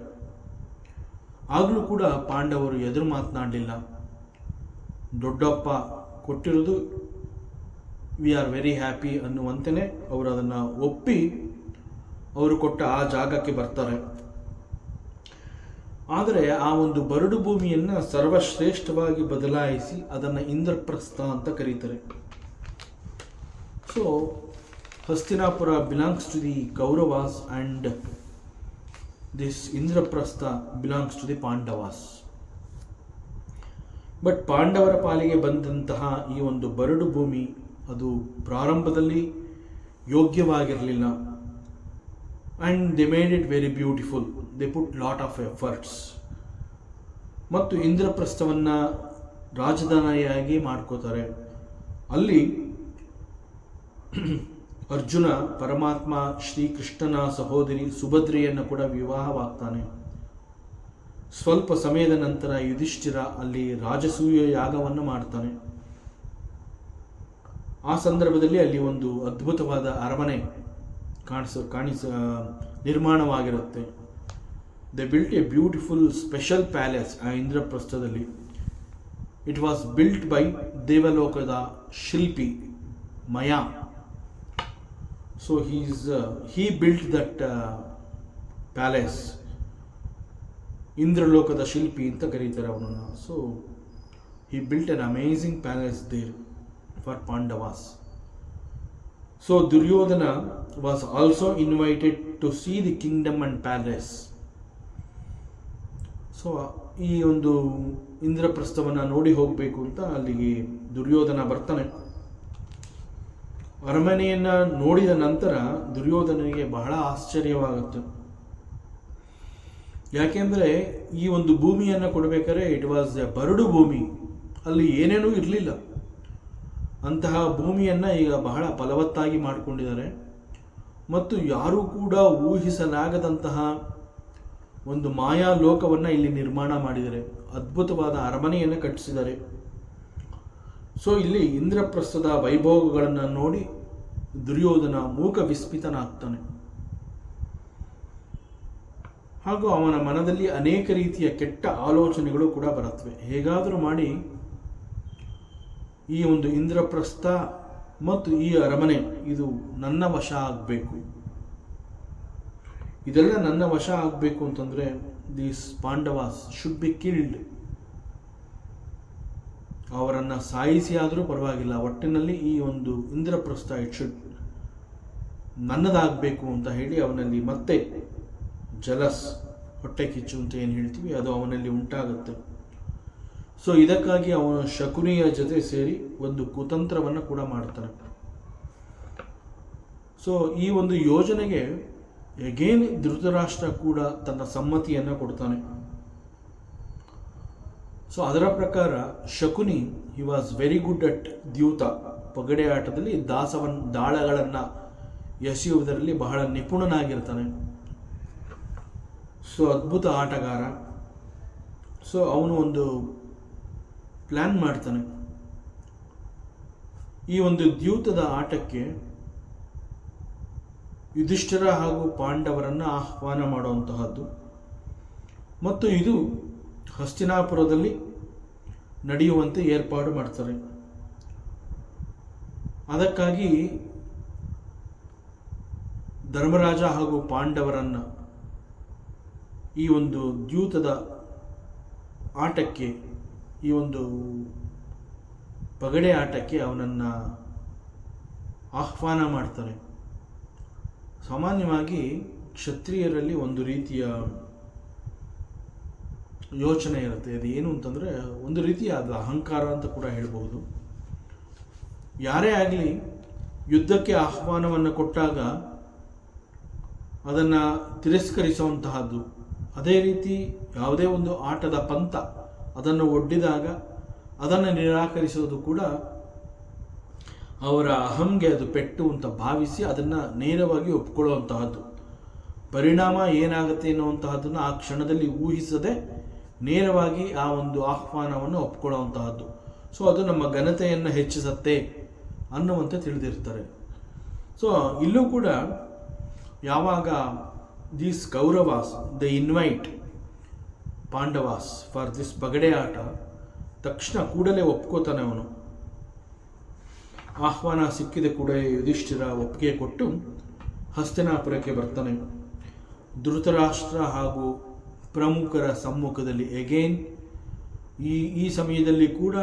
ಆಗಲೂ ಕೂಡ ಪಾಂಡವರು ಎದುರು ಮಾತನಾಡಲಿಲ್ಲ. ದೊಡ್ಡಪ್ಪ ಕೊಟ್ಟಿರೋದು ವಿ ಆರ್ ವೆರಿ ಹ್ಯಾಪಿ ಅನ್ನುವಂತೆಯೇ ಅವರು ಅದನ್ನು ಒಪ್ಪಿ ಅವರು ಕೊಟ್ಟ ಆ ಜಾಗಕ್ಕೆ ಬರ್ತಾರೆ. ಆದರೆ ಆ ಒಂದು ಬರಡು ಭೂಮಿಯನ್ನು ಸರ್ವಶ್ರೇಷ್ಠವಾಗಿ ಬದಲಾಯಿಸಿ ಅದನ್ನು ಇಂದ್ರಪ್ರಸ್ಥ ಅಂತ ಕರೀತಾರೆ. So Hastinapura belongs to the Kauravas and this Indraprastha belongs to the Pandavas. But ಪಾಂಡವರ ಪಾಲಿಗೆ ಬಂದಂತಹ ಈ ಒಂದು ಬರಡು ಭೂಮಿ ಅದು ಪ್ರಾರಂಭದಲ್ಲಿ ಯೋಗ್ಯವಾಗಿರಲಿಲ್ಲ. And they made it very beautiful, they put lot of efforts. ಮತ್ತು ಇಂದ್ರಪ್ರಸ್ಥವನ್ನು ರಾಜಧಾನಿಯಾಗಿ ಮಾಡ್ಕೋತಾರೆ. ಅಲ್ಲಿ ಅರ್ಜುನ ಪರಮಾತ್ಮ ಶ್ರೀಕೃಷ್ಣನ ಸಹೋದರಿ ಸುಭದ್ರೆಯನ್ನು ಕೂಡ ವಿವಾಹವಾಗ್ತಾನೆ. ಸ್ವಲ್ಪ ಸಮಯದ ನಂತರ ಯುಧಿಷ್ಠಿರ ಅಲ್ಲಿ ರಾಜಸೂಯ ಯಾಗವನ್ನು ಮಾಡ್ತಾನೆ. ಆ ಸಂದರ್ಭದಲ್ಲಿ ಅಲ್ಲಿ ಒಂದು ಅದ್ಭುತವಾದ ಅರಮನೆ ನಿರ್ಮಾಣವಾಗಿರುತ್ತೆ. They built a beautiful special palace ಆ ಇಂದ್ರಪ್ರಸ್ಥದಲ್ಲಿ. ಇಟ್ ವಾಸ್ ಬಿಲ್ಟ್ ಬೈ ದೇವಲೋಕದ ಶಿಲ್ಪಿ Maya. So he built that palace. ಇಂದ್ರಲೋಕದ ಶಿಲ್ಪಿ ಅಂತ ಕರೀತಾರೆ ಅವನನ್ನು. So he built an amazing palace there for Pandavas. So Duryodhana was also invited to see the kingdom and palace. So ಈ ಒಂದು ಇಂದ್ರಪ್ರಸ್ಥವನ್ನು ನೋಡಿ ಹೋಗಬೇಕು ಅಂತ ಅಲ್ಲಿಗೆ ದುರ್ಯೋಧನ ಬರ್ತಾನೆ. ಅರಮನೆಯನ್ನು ನೋಡಿದ ನಂತರ ದುರ್ಯೋಧನಿಗೆ ಬಹಳ ಆಶ್ಚರ್ಯವಾಗುತ್ತೆ. ಯಾಕೆಂದರೆ ಈ ಒಂದು ಭೂಮಿಯನ್ನು ಕೊಡಬೇಕಾದ್ರೆ ಇಟ್ ವಾಸ್ ಎ ಬರಡು ಭೂಮಿ, ಅಲ್ಲಿ ಏನೇನೂ ಇರಲಿಲ್ಲ. ಅಂತಹ ಭೂಮಿಯನ್ನು ಈಗ ಬಹಳ ಫಲವತ್ತಾಗಿ ಮಾಡಿಕೊಂಡಿದ್ದಾರೆ. ಮತ್ತು ಯಾರೂ ಕೂಡ ಊಹಿಸಲಾಗದಂತಹ ಒಂದು ಮಾಯಾ ಲೋಕವನ್ನು ಇಲ್ಲಿ ನಿರ್ಮಾಣ ಮಾಡಿದ್ದಾರೆ, ಅದ್ಭುತವಾದ ಅರಮನೆಯನ್ನು ಕಟ್ಟಿಸಿದ್ದಾರೆ. ಸೊ ಇಲ್ಲಿ ಇಂದ್ರಪ್ರಸ್ಥದ ವೈಭೋಗಗಳನ್ನು ನೋಡಿ ದುರ್ಯೋಧನ ಮೂಕ ವಿಸ್ಮಿತನಾಗ್ತಾನೆ. ಹಾಗೂ ಅವನ ಮನದಲ್ಲಿ ಅನೇಕ ರೀತಿಯ ಕೆಟ್ಟ ಆಲೋಚನೆಗಳು ಕೂಡ ಬರುತ್ತವೆ. ಹೇಗಾದರೂ ಮಾಡಿ ಈ ಒಂದು ಇಂದ್ರಪ್ರಸ್ಥ ಮತ್ತು ಈ ಅರಮನೆ ಇದು ನನ್ನ ವಶ ಆಗಬೇಕು, ಇದೆಲ್ಲ ನನ್ನ ವಶ ಆಗಬೇಕು ಅಂತಂದರೆ these Pandavas should be killed. ಅವರನ್ನು ಸಾಯಿಸಿ ಆದರೂ ಪರವಾಗಿಲ್ಲ, ಒಟ್ಟಿನಲ್ಲಿ ಈ ಒಂದು ಇಂದ್ರಪ್ರಸ್ಥ ಇಟ್ ಶುಡ್ ನನ್ನದಾಗಬೇಕು ಅಂತ ಹೇಳಿ ಅವನಲ್ಲಿ ಮತ್ತೆ ಜಲಸ್, ಹೊಟ್ಟೆ ಕಿಚ್ಚು ಅಂತ ಏನು ಹೇಳ್ತೀವಿ ಅದು ಅವನಲ್ಲಿ ಉಂಟಾಗುತ್ತೆ. ಸೊ ಇದಕ್ಕಾಗಿ ಅವನು ಶಕುನಿಯ ಜೊತೆ ಸೇರಿ ಒಂದು ಕುತಂತ್ರವನ್ನು ಕೂಡ ಮಾಡ್ತಾನೆ. ಸೊ ಈ ಒಂದು ಯೋಜನೆಗೆ ಎಗೇನ್ ಧೃತರಾಷ್ಟ್ರ ಕೂಡ ತನ್ನ ಸಮ್ಮತಿಯನ್ನು ಕೊಡ್ತಾನೆ. ಸೊ ಅದರ ಪ್ರಕಾರ Shakuni he was very good at dyuta, ಪಗಡೆ ಆಟದಲ್ಲಿ ದಾಳಗಳನ್ನು ಎಸೆಯುವುದರಲ್ಲಿ ಬಹಳ ನಿಪುಣನಾಗಿರ್ತಾನೆ. ಸೊ ಅದ್ಭುತ ಆಟಗಾರ. ಸೊ ಅವನು ಒಂದು ಪ್ಲ್ಯಾನ್ ಮಾಡ್ತಾನೆ. ಈ ಒಂದು ದ್ಯೂತದ ಆಟಕ್ಕೆ ಯುಧಿಷ್ಠಿರ ಹಾಗೂ ಪಾಂಡವರನ್ನು ಆಹ್ವಾನ ಮಾಡುವಂತಹದ್ದು ಮತ್ತು ಇದು ಹಸ್ತಿನಾಪುರದಲ್ಲಿ ನಡೆಯುವಂತೆ ಏರ್ಪಾಡು ಮಾಡ್ತಾರೆ. ಅದಕ್ಕಾಗಿ ಧರ್ಮರಾಜ ಹಾಗೂ ಪಾಂಡವರನ್ನು ಈ ಒಂದು ದ್ಯೂತದ ಆಟಕ್ಕೆ, ಈ ಒಂದು ಪಗಡೆ ಆಟಕ್ಕೆ ಅವನನ್ನು ಆಹ್ವಾನ ಮಾಡ್ತಾರೆ. ಸಾಮಾನ್ಯವಾಗಿ ಕ್ಷತ್ರಿಯರಲ್ಲಿ ಒಂದು ರೀತಿಯ ಯೋಚನೆ ಇರುತ್ತೆ. ಅದು ಏನು ಅಂತಂದರೆ ಒಂದು ರೀತಿಯ ಅದು ಅಹಂಕಾರ ಅಂತ ಕೂಡ ಹೇಳ್ಬೋದು. ಯಾರೇ ಆಗಲಿ ಯುದ್ಧಕ್ಕೆ ಆಹ್ವಾನವನ್ನು ಕೊಟ್ಟಾಗ ಅದನ್ನು ತಿರಸ್ಕರಿಸುವಂತಹದ್ದು, ಅದೇ ರೀತಿ ಯಾವುದೇ ಒಂದು ಆಟದ ಪಂಥ ಅದನ್ನು ಒಡ್ಡಿದಾಗ ಅದನ್ನು ನಿರಾಕರಿಸೋದು ಕೂಡ ಅವರ ಅಹಂಗೆ ಅದು ಪೆಟ್ಟು ಅಂತ ಭಾವಿಸಿ ಅದನ್ನು ನೇರವಾಗಿ ಒಪ್ಕೊಳ್ಳುವಂತಹದ್ದು. ಪರಿಣಾಮ ಏನಾಗುತ್ತೆ ಎನ್ನುವಂತಹದ್ದನ್ನು ಆ ಕ್ಷಣದಲ್ಲಿ ಊಹಿಸದೆ ನೇರವಾಗಿ ಆ ಒಂದು ಆಹ್ವಾನವನ್ನು ಒಪ್ಕೊಳ್ಳುವಂತಹದ್ದು. ಸೊ ಅದು ನಮ್ಮ ಘನತೆಯನ್ನು ಹೆಚ್ಚಿಸುತ್ತೆ ಅನ್ನುವಂತೆ ತಿಳಿದಿರ್ತಾರೆ. ಸೊ ಇಲ್ಲೂ ಕೂಡ ಯಾವಾಗ these Kauravas the invite Pandavas for this ಪಗಡೆ ಆಟ, ತಕ್ಷಣ ಕೂಡಲೇ ಒಪ್ಕೋತಾನೆ ಅವನು. ಆಹ್ವಾನ ಸಿಕ್ಕಿದ ಕೂಡ ಯುಧಿಷ್ಠಿರ ಒಪ್ಪಿಗೆ ಕೊಟ್ಟು ಹಸ್ತಿನಾಪುರಕ್ಕೆ ಬರ್ತಾನೆ. ಧೃತರಾಷ್ಟ್ರ ಹಾಗೂ ಪ್ರಮುಖರ ಸಮ್ಮುಖದಲ್ಲಿ ಎಗೇನ್ ಈ ಸಮಯದಲ್ಲಿ ಕೂಡ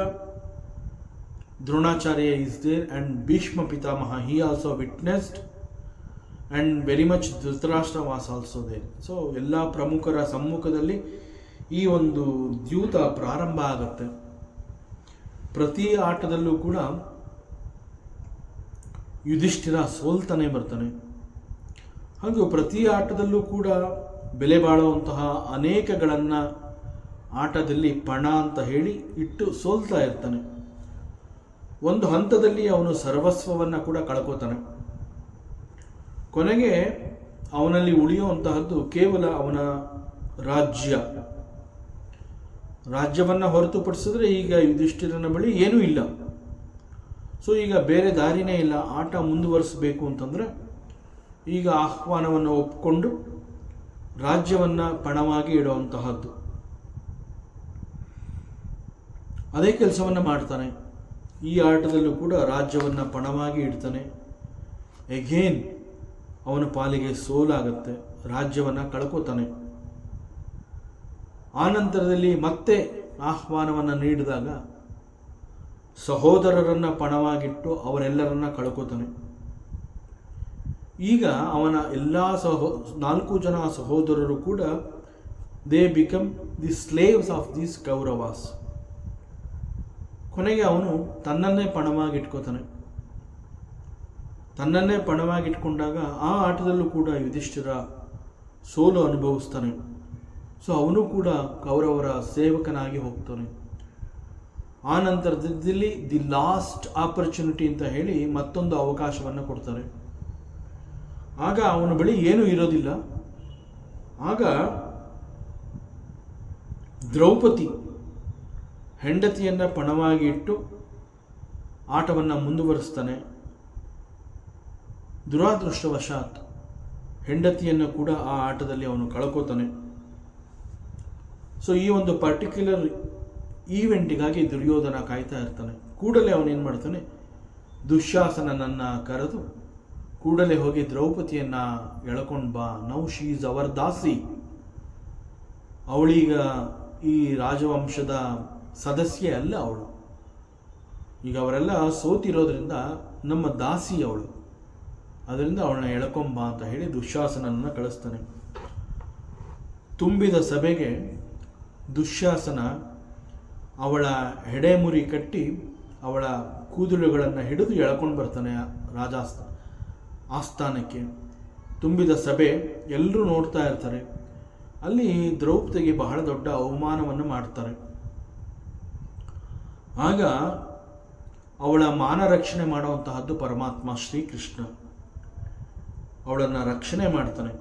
Dronacharya is there and Bhishma Pitamaha he also witnessed and very much Dhritarashtra was also there. So ಎಲ್ಲ ಪ್ರಮುಖರ ಸಮ್ಮುಖದಲ್ಲಿ ಈ ಒಂದು ದ್ಯೂತ ಪ್ರಾರಂಭ ಆಗುತ್ತೆ. ಪ್ರತಿ ಆಟದಲ್ಲೂ ಕೂಡ ಯುಧಿಷ್ಠಿರ ಸೋಲ್ತಾನೆ ಬರ್ತಾನೆ. ಹಾಗೂ ಪ್ರತಿ ಆಟದಲ್ಲೂ ಕೂಡ ಬೆಲೆ ಬಾಳುವಂತಹ ಅನೇಕಗಳನ್ನು ಆಟದಲ್ಲಿ ಪಣ ಅಂತ ಹೇಳಿ ಇಟ್ಟು ಸೋಲ್ತಾ ಇರ್ತಾನೆ. ಒಂದು ಹಂತದಲ್ಲಿ ಅವನು ಸರ್ವಸ್ವವನ್ನು ಕೂಡ ಕಳ್ಕೋತಾನೆ. ಕೊನೆಗೆ ಅವನಲ್ಲಿ ಉಳಿಯುವಂತಹದ್ದು ಕೇವಲ ಅವನ ರಾಜ್ಯವನ್ನು ಹೊರತುಪಡಿಸಿದ್ರೆ ಈಗ ಯುಧಿಷ್ಠಿರನ ಬಳಿ ಏನೂ ಇಲ್ಲ. ಸೊ ಈಗ ಬೇರೆ ದಾರಿನೇ ಇಲ್ಲ. ಆಟ ಮುಂದುವರಿಸಬೇಕು ಅಂತಂದರೆ ಈಗ ಆಹ್ವಾನವನ್ನು ಒಪ್ಪಿಕೊಂಡು ರಾಜ್ಯವನ್ನು ಪಣವಾಗಿ ಇಡುವಂತಹದ್ದು, ಅದೇ ಕೆಲಸವನ್ನು ಮಾಡ್ತಾನೆ. ಈ ಆಟದಲ್ಲೂ ಕೂಡ ರಾಜ್ಯವನ್ನು ಪಣವಾಗಿ ಇಡ್ತಾನೆ. ಎಗೇನ್ ಅವನ ಪಾಲಿಗೆ ಸೋಲಾಗುತ್ತೆ, ರಾಜ್ಯವನ್ನು ಕಳ್ಕೋತಾನೆ. ಆನಂತರದಲ್ಲಿ ಮತ್ತೆ ಆಹ್ವಾನವನ್ನು ನೀಡಿದಾಗ ಸಹೋದರರನ್ನು ಪಣವಾಗಿಟ್ಟು ಅವರೆಲ್ಲರನ್ನ ಕಳ್ಕೋತಾನೆ. ಈಗ ಅವನ ಎಲ್ಲ 4 ಜನ ಸಹೋದರರು ಕೂಡ they become the slaves of these Kauravas. ಕೊನೆಗೆ ಅವನು ತನ್ನನ್ನೇ ಪಣವಾಗಿಟ್ಕೋತಾನೆ. ತನ್ನನ್ನೇ ಪಣವಾಗಿಟ್ಕೊಂಡಾಗ ಆ ಆಟದಲ್ಲೂ ಕೂಡ ಯುಧಿಷ್ಠಿರ ಸೋಲು ಅನುಭವಿಸ್ತಾನೆ. ಸೊ ಅವನು ಕೂಡ ಕೌರವರ ಸೇವಕನಾಗಿ ಹೋಗ್ತಾನೆ. ಆ ನಂತರದಲ್ಲಿ ದಿ ಲಾಸ್ಟ್ ಆಪರ್ಚುನಿಟಿ ಅಂತ ಹೇಳಿ ಮತ್ತೊಂದು ಅವಕಾಶವನ್ನು ಕೊಡ್ತಾರೆ. ಆಗ ಅವನ ಬಳಿ ಏನೂ ಇರೋದಿಲ್ಲ. ಆಗ ದ್ರೌಪದಿ ಹೆಂಡತಿಯನ್ನು ಪಣವಾಗಿ ಇಟ್ಟು ಆಟವನ್ನು ಮುಂದುವರಿಸ್ತಾನೆ. ದುರಾದೃಷ್ಟವಶಾತ್ ಹೆಂಡತಿಯನ್ನು ಕೂಡ ಆ ಆಟದಲ್ಲಿ ಅವನು ಕಳ್ಕೋತಾನೆ. ಸೊ ಈ ಒಂದು ಪರ್ಟಿಕ್ಯುಲರ್ ಈವೆಂಟಿಗಾಗಿ ದುರ್ಯೋಧನ ಕಾಯ್ತಾ ಇರ್ತಾನೆ. ಕೂಡಲೇ ಅವನೇನು ಮಾಡ್ತಾನೆ, ದುಶ್ಯಾಸನನನ್ನು ಕರೆದು ಕೂಡಲೇ ಹೋಗಿ ದ್ರೌಪದಿಯನ್ನು ಎಳ್ಕೊಂಡು ಬಾ, ನೌ ಶಿ ಈಸ್ ಅವರ್ ದಾಸಿ, ಅವಳೀಗ ಈ ರಾಜವಂಶದ ಸದಸ್ಯೆ ಅಲ್ಲ ಅವಳು, ಈಗ ಅವರೆಲ್ಲ ಸೋತಿರೋದ್ರಿಂದ ನಮ್ಮ ದಾಸಿ ಅವಳು, ಅದರಿಂದ ಅವಳನ್ನ ಎಳ್ಕೊಂಬ ಅಂತ ಹೇಳಿ ದುಶ್ಯಾಸನನ್ನು ಕಳಿಸ್ತಾನೆ. ತುಂಬಿದ ಸಭೆಗೆ ದುಶ್ಯಾಸನ ಅವಳ ಹೆಡೆಮುರಿ ಕಟ್ಟಿ ಅವಳ ಕೂದಲುಗಳನ್ನು ಹಿಡಿದು ಎಳ್ಕೊಂಡು ಬರ್ತಾನೆ ಆಸ್ಥಾನಕ್ಕೆ. ತುಂಬಿದ ಸಭೆ ಎಲ್ಲರೂ ನೋಡ್ತಾ ಇರ್ತಾರೆ. ಅಲ್ಲಿ ದ್ರೌಪದಿಗೆ ಬಹಳ ದೊಡ್ಡ ಅವಮಾನವನ್ನು ಮಾಡ್ತಾರೆ. ಆಗ ಅವಳ ಮಾನ ರಕ್ಷಣೆ ಮಾಡುವಂತಹದ್ದು ಪರಮಾತ್ಮ ಶ್ರೀಕೃಷ್ಣ ಅವಳನ್ನು ರಕ್ಷಣೆ ಮಾಡ್ತಾನೆ.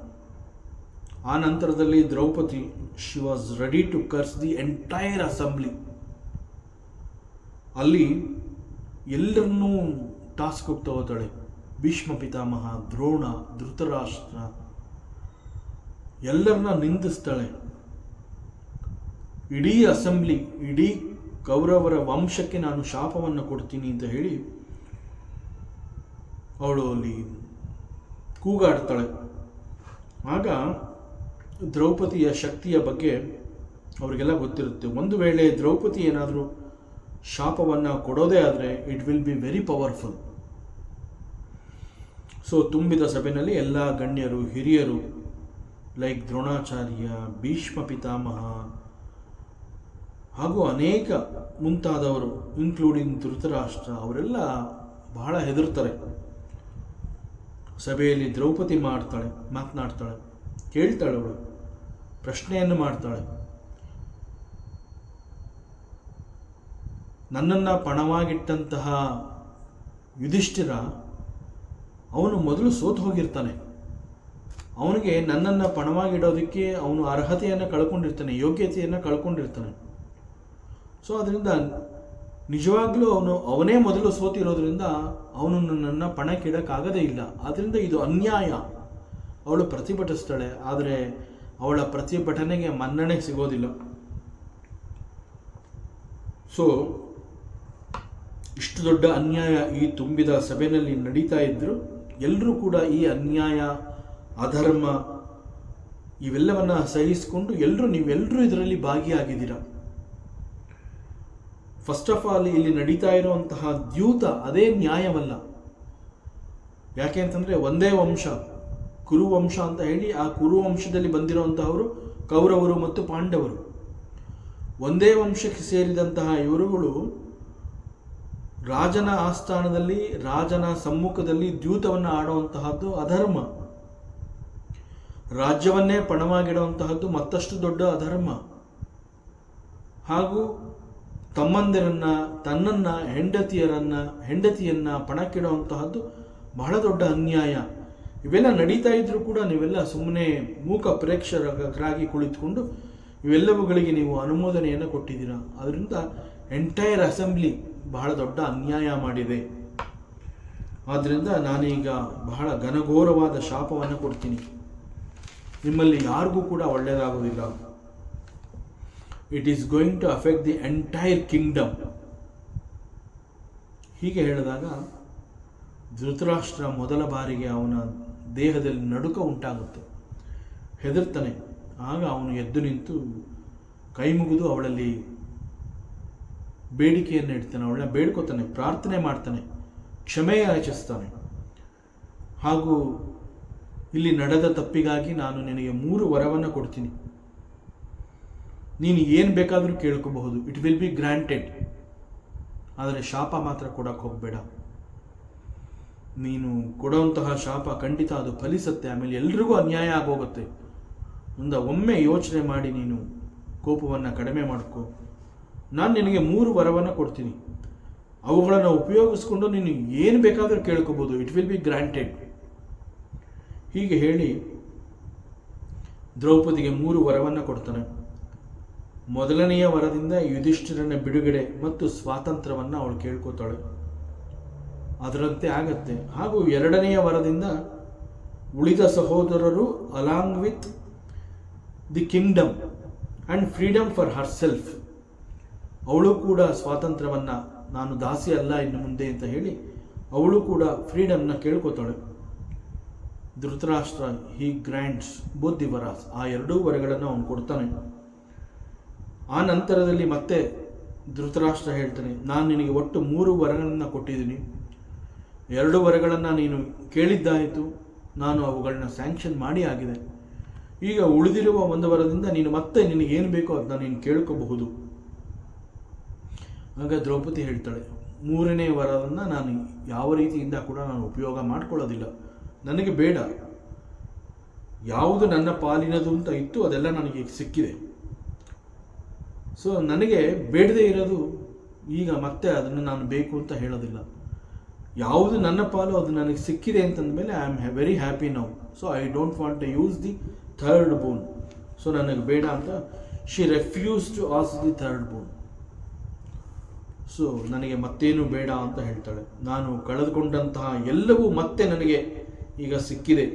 ಆ ನಂತರದಲ್ಲಿ Draupadi she was ready to curse the entire assembly. ಅಲ್ಲಿ ಎಲ್ಲರನ್ನೂ ಟಾಸ್ಕ್ ತಗೋತಾಳೆ. ಭೀಷ್ಮ ಪಿತಾಮಹ, ದ್ರೋಣ, ಧೃತರಾಷ್ಟ್ರ ಎಲ್ಲರನ್ನ ನಿಂದಿಸ್ತಾಳೆ. ಇಡೀ ಅಸೆಂಬ್ಲಿ, ಇಡೀ ಕೌರವರ ವಂಶಕ್ಕೆ ನಾನು ಶಾಪವನ್ನು ಕೊಡ್ತೀನಿ ಅಂತ ಹೇಳಿ ಅವಳು ಅಲ್ಲಿ ಕೂಗಾಡ್ತಾಳೆ. ಆಗ ದ್ರೌಪದಿಯ ಶಕ್ತಿಯ ಬಗ್ಗೆ ಅವರಿಗೆಲ್ಲ ಗೊತ್ತಿರುತ್ತೆ. ಒಂದು ವೇಳೆ ದ್ರೌಪದಿ ಏನಾದರೂ ಶಾಪವನ್ನು ಕೊಡೋದೇ ಆದರೆ it will be very powerful. So ತುಂಬಿದ ಸಭೆಯಲ್ಲಿ ಎಲ್ಲ ಗಣ್ಯರು, ಹಿರಿಯರು ಲೈಕ್ ದ್ರೋಣಾಚಾರ್ಯ, ಭೀಷ್ಮ ಪಿತಾಮಹ ಹಾಗೂ ಅನೇಕ ಮುಂತಾದವರು ಇನ್ಕ್ಲೂಡಿಂಗ್ ಧೃತರಾಷ್ಟ್ರ ಅವರೆಲ್ಲ ಬಹಳ ಹೆದರ್ತಾರೆ. ಸಭೆಯಲ್ಲಿ ದ್ರೌಪದಿ ಮಾತನಾಡ್ತಾಳೆ, ಕೇಳ್ತಾಳೆ, ಅವಳು ಪ್ರಶ್ನೆಯನ್ನು ಮಾಡ್ತಾಳೆ. ನನ್ನನ್ನು ಪಣವಾಗಿಟ್ಟಂತಹ ಯುಧಿಷ್ಠಿರ ಅವನು ಮೊದಲು ಸೋತು ಹೋಗಿರ್ತಾನೆ. ಅವನಿಗೆ ನನ್ನನ್ನು ಪಣವಾಗಿಡೋದಕ್ಕೆ ಅವನು ಅರ್ಹತೆಯನ್ನು ಕಳ್ಕೊಂಡಿರ್ತಾನೆ, ಯೋಗ್ಯತೆಯನ್ನು ಕಳ್ಕೊಂಡಿರ್ತಾನೆ. ಸೊ ಅದರಿಂದ ನಿಜವಾಗ್ಲೂ ಅವನೇ ಮೊದಲು ಸೋತಿರೋದ್ರಿಂದ ಅವನು ನನ್ನನ್ನು ಪಣಕ್ಕಿಡಕ್ಕಾಗದೇ ಇಲ್ಲ. ಆದ್ದರಿಂದ ಇದು ಅನ್ಯಾಯ. ಅವಳು ಪ್ರತಿಭಟಿಸ್ತಾಳೆ, ಆದರೆ ಅವಳ ಪ್ರತಿಭಟನೆಗೆ ಮನ್ನಣೆ ಸಿಗೋದಿಲ್ಲ. ಸೊ ಇಷ್ಟು ದೊಡ್ಡ ಅನ್ಯಾಯ ಈ ತುಂಬಿದ ಸಭೆಯಲ್ಲಿ ನಡೀತಾ ಇದ್ರು. ಎಲ್ಲರೂ ಕೂಡ ಈ ಅನ್ಯಾಯ, ಅಧರ್ಮ ಇವೆಲ್ಲವನ್ನ ಸಹಿಸಿಕೊಂಡು ನೀವೆಲ್ಲರೂ ಇದರಲ್ಲಿ ಭಾಗಿಯಾಗಿದ್ದೀರಾ. ಫಸ್ಟ್ ಆಫ್ ಆಲ್ ಇಲ್ಲಿ ನಡೀತಾ ಇರುವಂತಹ ದ್ಯೂತ ಅದೇ ನ್ಯಾಯವಲ್ಲ. ಯಾಕೆ ಅಂತಂದ್ರೆ ಒಂದೇ ವಂಶ, ಕುರುವಂಶ ಅಂತ ಹೇಳಿ, ಆ ಕುರುವಂಶದಲ್ಲಿ ಬಂದಿರುವಂತಹವರು ಕೌರವರು ಮತ್ತು ಪಾಂಡವರು. ಒಂದೇ ವಂಶಕ್ಕೆ ಸೇರಿದಂತಹ ಇವರುಗಳು ರಾಜನ ಆಸ್ಥಾನದಲ್ಲಿ, ರಾಜನ ಸಮ್ಮುಖದಲ್ಲಿ ದ್ಯೂತವನ್ನು ಆಡುವಂತಹದ್ದು ಅಧರ್ಮ. ರಾಜ್ಯವನ್ನೇ ಪಣವಾಗಿಡುವಂತಹದ್ದು ಮತ್ತಷ್ಟು ದೊಡ್ಡ ಅಧರ್ಮ. ಹಾಗೂ ತನ್ನನ್ನ ಹೆಂಡತಿಯನ್ನ ಪಣಕ್ಕಿಡುವಂತಹದ್ದು ಬಹಳ ದೊಡ್ಡ ಅನ್ಯಾಯ. ಇವೆಲ್ಲ ನಡೀತಾ ಇದ್ರೂ ಕೂಡ ನೀವೆಲ್ಲ ಸುಮ್ಮನೆ ಮೂಕ ಪ್ರೇಕ್ಷಕರಾಗಿ ಕುಳಿತುಕೊಂಡು ಇವೆಲ್ಲವುಗಳಿಗೆ ನೀವು ಅನುಮೋದನೆಯನ್ನು ಕೊಟ್ಟಿದ್ದೀರಾ. ಅದರಿಂದ ಎಂಟೈರ್ ಅಸೆಂಬ್ಲಿ ಬಹಳ ದೊಡ್ಡ ಅನ್ಯಾಯ ಮಾಡಿದೆ. ಆದ್ದರಿಂದ ನಾನೀಗ ಬಹಳ ಘನಘೋರವಾದ ಶಾಪವನ್ನು ಕೊಡ್ತೀನಿ. ನಿಮ್ಮಲ್ಲಿ ಯಾರಿಗೂ ಕೂಡ ಒಳ್ಳೆಯದಾಗೋದಿಲ್ಲ. It is going to affect the entire kingdom. ಹೀಗೆ ಹೇಳಿದಾಗ ಧೃತರಾಷ್ಟ್ರ ಮೊದಲ ಬಾರಿಗೆ ಅವನ ದೇಹದಲ್ಲಿ ನಡುಕ ಉಂಟಾಗುತ್ತೆ, ಹೆದರ್ತಾನೆ. ಆಗ ಅವನು ಎದ್ದು ನಿಂತು ಕೈ ಮುಗಿದು ಅವಳಲ್ಲಿ ಬೇಡಿಕೆಯನ್ನು ಇಡ್ತಾನೆ, ಅವಳನ್ನ ಬೇಡ್ಕೋತಾನೆ, ಪ್ರಾರ್ಥನೆ ಮಾಡ್ತಾನೆ, ಕ್ಷಮೆ ಯಾಚಿಸ್ತಾನೆ. ಹಾಗೂ ಇಲ್ಲಿ ನಡೆದ ತಪ್ಪಿಗಾಗಿ ನಾನು ನಿನಗೆ 3 ವರವನ್ನು ಕೊಡ್ತೀನಿ, ನೀನು ಏನು ಬೇಕಾದರೂ ಕೇಳ್ಕೋಬಹುದು, ಇಟ್ ವಿಲ್ ಬಿ ಗ್ರಾಂಟೆಡ್. ಆದರೆ ಶಾಪ ಮಾತ್ರ ಕೊಡಕ್ಕೆ ಹೋಗಬೇಡ. ನೀನು ಕೊಡುವಂತಹ ಶಾಪ ಖಂಡಿತ ಅದು ಫಲಿಸುತ್ತೆ, ಆಮೇಲೆ ಎಲ್ರಿಗೂ ಅನ್ಯಾಯ ಆಗೋಗುತ್ತೆ. ಒಮ್ಮೆ ಯೋಚನೆ ಮಾಡಿ ನೀನು ಕೋಪವನ್ನು ಕಡಿಮೆ ಮಾಡ್ಕೋ. ನಾನು ನಿನಗೆ 3 ವರವನ್ನು ಕೊಡ್ತೀನಿ, ಅವುಗಳನ್ನು ಉಪಯೋಗಿಸ್ಕೊಂಡು ನೀನು ಏನು ಬೇಕಾದರೂ ಕೇಳ್ಕೋಬಹುದು, ಇಟ್ ವಿಲ್ ಬಿ ಗ್ರಾಂಟೆಡ್. ಹೀಗೆ ಹೇಳಿ ದ್ರೌಪದಿಗೆ 3 ವರವನ್ನು ಕೊಡ್ತಾನೆ. ಮೊದಲನೆಯ ವರದಿಂದ ಯುಧಿಷ್ಠಿರನ ಬಿಡುಗಡೆ ಮತ್ತು ಸ್ವಾತಂತ್ರ್ಯವನ್ನು ಅವಳು ಕೇಳ್ಕೋತಾಳೆ, ಅದರಂತೆ ಆಗತ್ತೆ. ಹಾಗೂ ಎರಡನೆಯ ವರದಿಂದ ಉಳಿದ ಸಹೋದರರು along with the kingdom and freedom for her self, ಅವಳು ಕೂಡ ಸ್ವಾತಂತ್ರ್ಯವನ್ನು, ನಾನು ದಾಸಿ ಅಲ್ಲ ಇನ್ನು ಮುಂದೆ ಅಂತ ಹೇಳಿ ಅವಳು ಕೂಡ ಫ್ರೀಡಮ್ನ ಕೇಳ್ಕೋತಾಳೆ. ಧೃತರಾಷ್ಟ್ರ ಹಿ ಗ್ರ್ಯಾಂಡ್ಸ್ ಬೋತ್ ದಿ ವರಾಸ್, ಆ ಎರಡೂ ವರಗಳನ್ನು ಅವನು ಕೊಡ್ತಾನೆ. ಆ ನಂತರದಲ್ಲಿ ಮತ್ತೆ ಧೃತರಾಷ್ಟ್ರ ಹೇಳ್ತಾನೆ, ನಾನು ನಿನಗೆ ಒಟ್ಟು 3 ವರಗಳನ್ನು ಕೊಟ್ಟಿದ್ದೀನಿ, 2 ವರಗಳನ್ನು ನೀನು ಕೇಳಿದ್ದಾಯಿತು, ನಾನು ಅವುಗಳನ್ನ ಸ್ಯಾಂಕ್ಷನ್ ಮಾಡಿ ಆಗಿದೆ. ಈಗ ಉಳಿದಿರುವ 1 ವರದಿಂದ ನೀನು ಮತ್ತೆ ನಿನಗೇನು ಬೇಕೋ ಅದನ್ನ ನೀನು ಕೇಳ್ಕೋಬಹುದು. ಆಗ ದ್ರೌಪದಿ ಹೇಳ್ತಾಳೆ, 3ನೇ ವರವನ್ನು ನಾನು ಯಾವ ರೀತಿಯಿಂದ ಕೂಡ ನಾನು ಉಪಯೋಗ ಮಾಡ್ಕೊಳ್ಳೋದಿಲ್ಲ, ನನಗೆ ಬೇಡ. ಯಾವುದು ನನ್ನ ಪಾಲಿನದು ಅಂತ ಇತ್ತು ಅದೆಲ್ಲ ನನಗೆ ಸಿಕ್ಕಿದೆ. ಸೊ ನನಗೆ ಬೇಡದೇ ಇರೋದು ಈಗ ಮತ್ತೆ ಅದನ್ನು ನಾನು ಬೇಕು ಅಂತ ಹೇಳೋದಿಲ್ಲ. ಯಾವುದು ನನ್ನ ಪಾಲು ಅದು ನನಗೆ ಸಿಕ್ಕಿದೆ ಅಂತಂದಮೇಲೆ I am very happy now. So I don't want to use the third boon. So ನನಗೆ ಬೇಡ ಅಂತ she refuse to ask the third boon. So ನನಗೆ ಮತ್ತೇನು ಬೇಡ ಅಂತ ಹೇಳ್ತಾಳೆ. ನಾನು ಕಳೆದುಕೊಂಡಂತಹ ಎಲ್ಲವೂ ಮತ್ತೆ ನನಗೆ ಈಗ ಸಿಕ್ಕಿದೆ,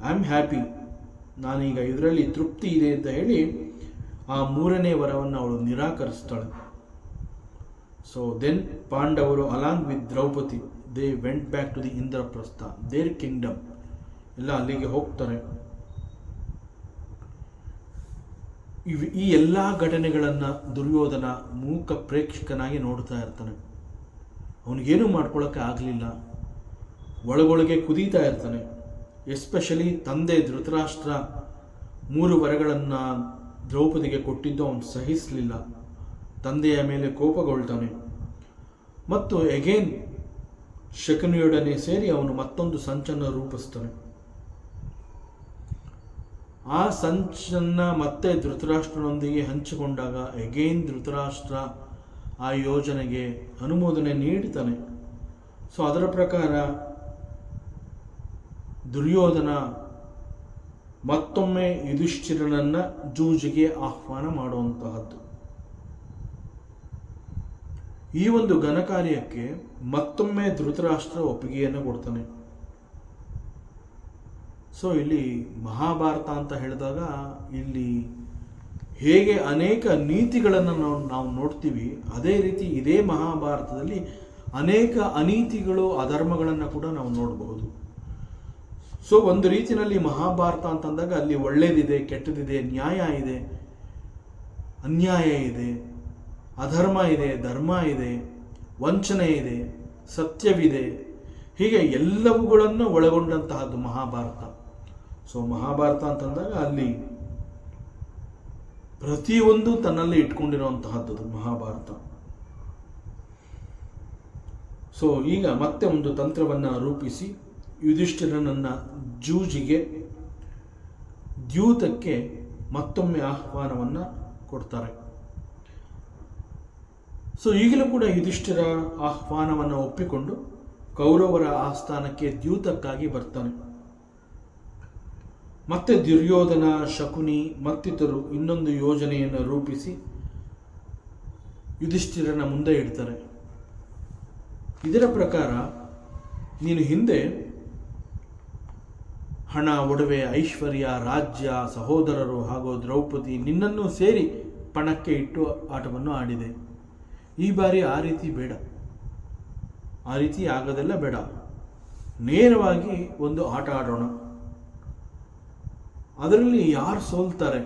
ಐ ಆಮ್ ಹ್ಯಾಪಿ, ನಾನೀಗ ಇದರಲ್ಲಿ ತೃಪ್ತಿ ಇದೆ ಅಂತ ಹೇಳಿ ಆ 3ನೇ ವರವನ್ನು ಅವಳು ನಿರಾಕರಿಸ್ತಾಳೆ. ಸೊ ದೆನ್ ಪಾಂಡವರು along with Draupadi they went back to the Indraprastha, their kingdom, ಎಲ್ಲ ಅಲ್ಲಿಗೆ ಹೋಗ್ತಾರೆ. ಈ ಎಲ್ಲ ಘಟನೆಗಳನ್ನು ದುರ್ಯೋಧನ ಮೂಕ ಪ್ರೇಕ್ಷಕನಾಗಿ ನೋಡ್ತಾ ಇರ್ತಾನೆ. ಅವನಿಗೇನು ಮಾಡ್ಕೊಳ್ಳೋಕ್ಕೆ ಆಗಲಿಲ್ಲ, ಒಳಗೊಳಗೆ ಕುದೀತಾ ಇರ್ತಾನೆ. ಎಸ್ಪೆಷಲಿ ತಂದೆ ಧೃತರಾಷ್ಟ್ರ 3 ವರಗಳನ್ನು ದ್ರೌಪದಿಗೆ ಕೊಟ್ಟಿದ್ದು ಅವನು ಸಹಿಸಲಿಲ್ಲ, ತಂದೆಯ ಮೇಲೆ ಕೋಪಗೊಳ್ತಾನೆ. ಮತ್ತು ಎಗೇನ್ ಶಕುನಿಯೊಡನೆ ಸೇರಿ ಅವನು ಮತ್ತೊಂದು ಸಂಚನ್ನು ರೂಪಿಸ್ತಾನೆ. ಆ ಸಂಚನ್ನು ಮತ್ತೆ ಧೃತರಾಷ್ಟ್ರನೊಂದಿಗೆ ಹಂಚಿಕೊಂಡಾಗ ಎಗೇನ್ ಧೃತರಾಷ್ಟ್ರ ಆ ಯೋಜನೆಗೆ ಅನುಮೋದನೆ ನೀಡ್ತಾನೆ. ಸೊ ಅದರ ಪ್ರಕಾರ ದುರ್ಯೋಧನ ಮತ್ತೊಮ್ಮೆ ಯುಧಿಷ್ಠಿರನನ್ನ ಜೂಜಿಗೆ ಆಹ್ವಾನ ಮಾಡುವಂತಹದ್ದು. ಈ ಒಂದು ಘನಕಾರ್ಯಕ್ಕೆ ಮತ್ತೊಮ್ಮೆ ಧೃತರಾಷ್ಟ್ರ ಒಪ್ಪಿಗೆಯನ್ನು ಕೊಡ್ತಾನೆ. ಸೊ ಇಲ್ಲಿ ಮಹಾಭಾರತ ಅಂತ ಹೇಳಿದಾಗ ಇಲ್ಲಿ ಹೇಗೆ ಅನೇಕ ನೀತಿಗಳನ್ನು ನಾವು ನೋಡ್ತೀವಿ, ಅದೇ ರೀತಿ ಇದೇ ಮಹಾಭಾರತದಲ್ಲಿ ಅನೇಕ ಅನೀತಿಗಳು, ಅಧರ್ಮಗಳನ್ನು ಕೂಡ ನಾವು ನೋಡಬಹುದು. ಸೊ ಒಂದು ರೀತಿಯಲ್ಲಿ ಮಹಾಭಾರತ ಅಂತಂದಾಗ ಅಲ್ಲಿ ಒಳ್ಳೆಯದಿದೆ, ಕೆಟ್ಟದಿದೆ, ನ್ಯಾಯ ಇದೆ, ಅನ್ಯಾಯ ಇದೆ, ಅಧರ್ಮ ಇದೆ, ಧರ್ಮ ಇದೆ, ವಂಚನೆ ಇದೆ, ಸತ್ಯವಿದೆ, ಹೀಗೆ ಎಲ್ಲವುಗಳನ್ನು ಒಳಗೊಂಡಂತಹದ್ದು ಮಹಾಭಾರತ. ಸೊ ಮಹಾಭಾರತ ಅಂತಂದಾಗ ಅಲ್ಲಿ ಪ್ರತಿಯೊಂದು ತನ್ನಲ್ಲಿ ಇಟ್ಕೊಂಡಿರುವಂತಹದ್ದು ಮಹಾಭಾರತ. ಸೊ ಈಗ ಮತ್ತೆ ಒಂದು ತಂತ್ರವನ್ನು ರೂಪಿಸಿ ಯುಧಿಷ್ಠಿರನನ್ನ ಜೂಜಿಗೆ, ದ್ಯೂತಕ್ಕೆ ಮತ್ತೊಮ್ಮೆ ಆಹ್ವಾನವನ್ನು ಕೊಡ್ತಾರೆ. ಸೊ ಈಗಲೂ ಕೂಡ ಯುಧಿಷ್ಠಿರ ಆಹ್ವಾನವನ್ನು ಒಪ್ಪಿಕೊಂಡು ಕೌರವರ ಆಸ್ಥಾನಕ್ಕೆ ದ್ಯೂತಕ್ಕಾಗಿ ಬರ್ತಾನೆ. ಮತ್ತೆ ದುರ್ಯೋಧನ, ಶಕುನಿ ಮತ್ತಿತರರು ಇನ್ನೊಂದು ಯೋಜನೆಯನ್ನು ರೂಪಿಸಿ ಯುಧಿಷ್ಠಿರನ ಮುಂದೆ ಇಡ್ತಾರೆ. ಇದರ ಪ್ರಕಾರ ನೀನು ಹಿಂದೆ ಹಣ, ಒಡವೆ, ಐಶ್ವರ್ಯ, ರಾಜ್ಯ, ಸಹೋದರರು ಹಾಗೂ ದ್ರೌಪದಿ ನಿನ್ನನ್ನು ಸೇರಿ ಪಣಕ್ಕೆ ಇಟ್ಟು ಆಟವನ್ನು ಆಡಿದೆ. ಈ ಬಾರಿ ಆ ರೀತಿ ಬೇಡ, ಆ ರೀತಿ ಆಗೋದೆಲ್ಲ ಬೇಡ. ನೇರವಾಗಿ ಒಂದು ಆಟ ಆಡೋಣ. ಅದರಲ್ಲಿ ಯಾರು ಸೋಲ್ತಾರೆ,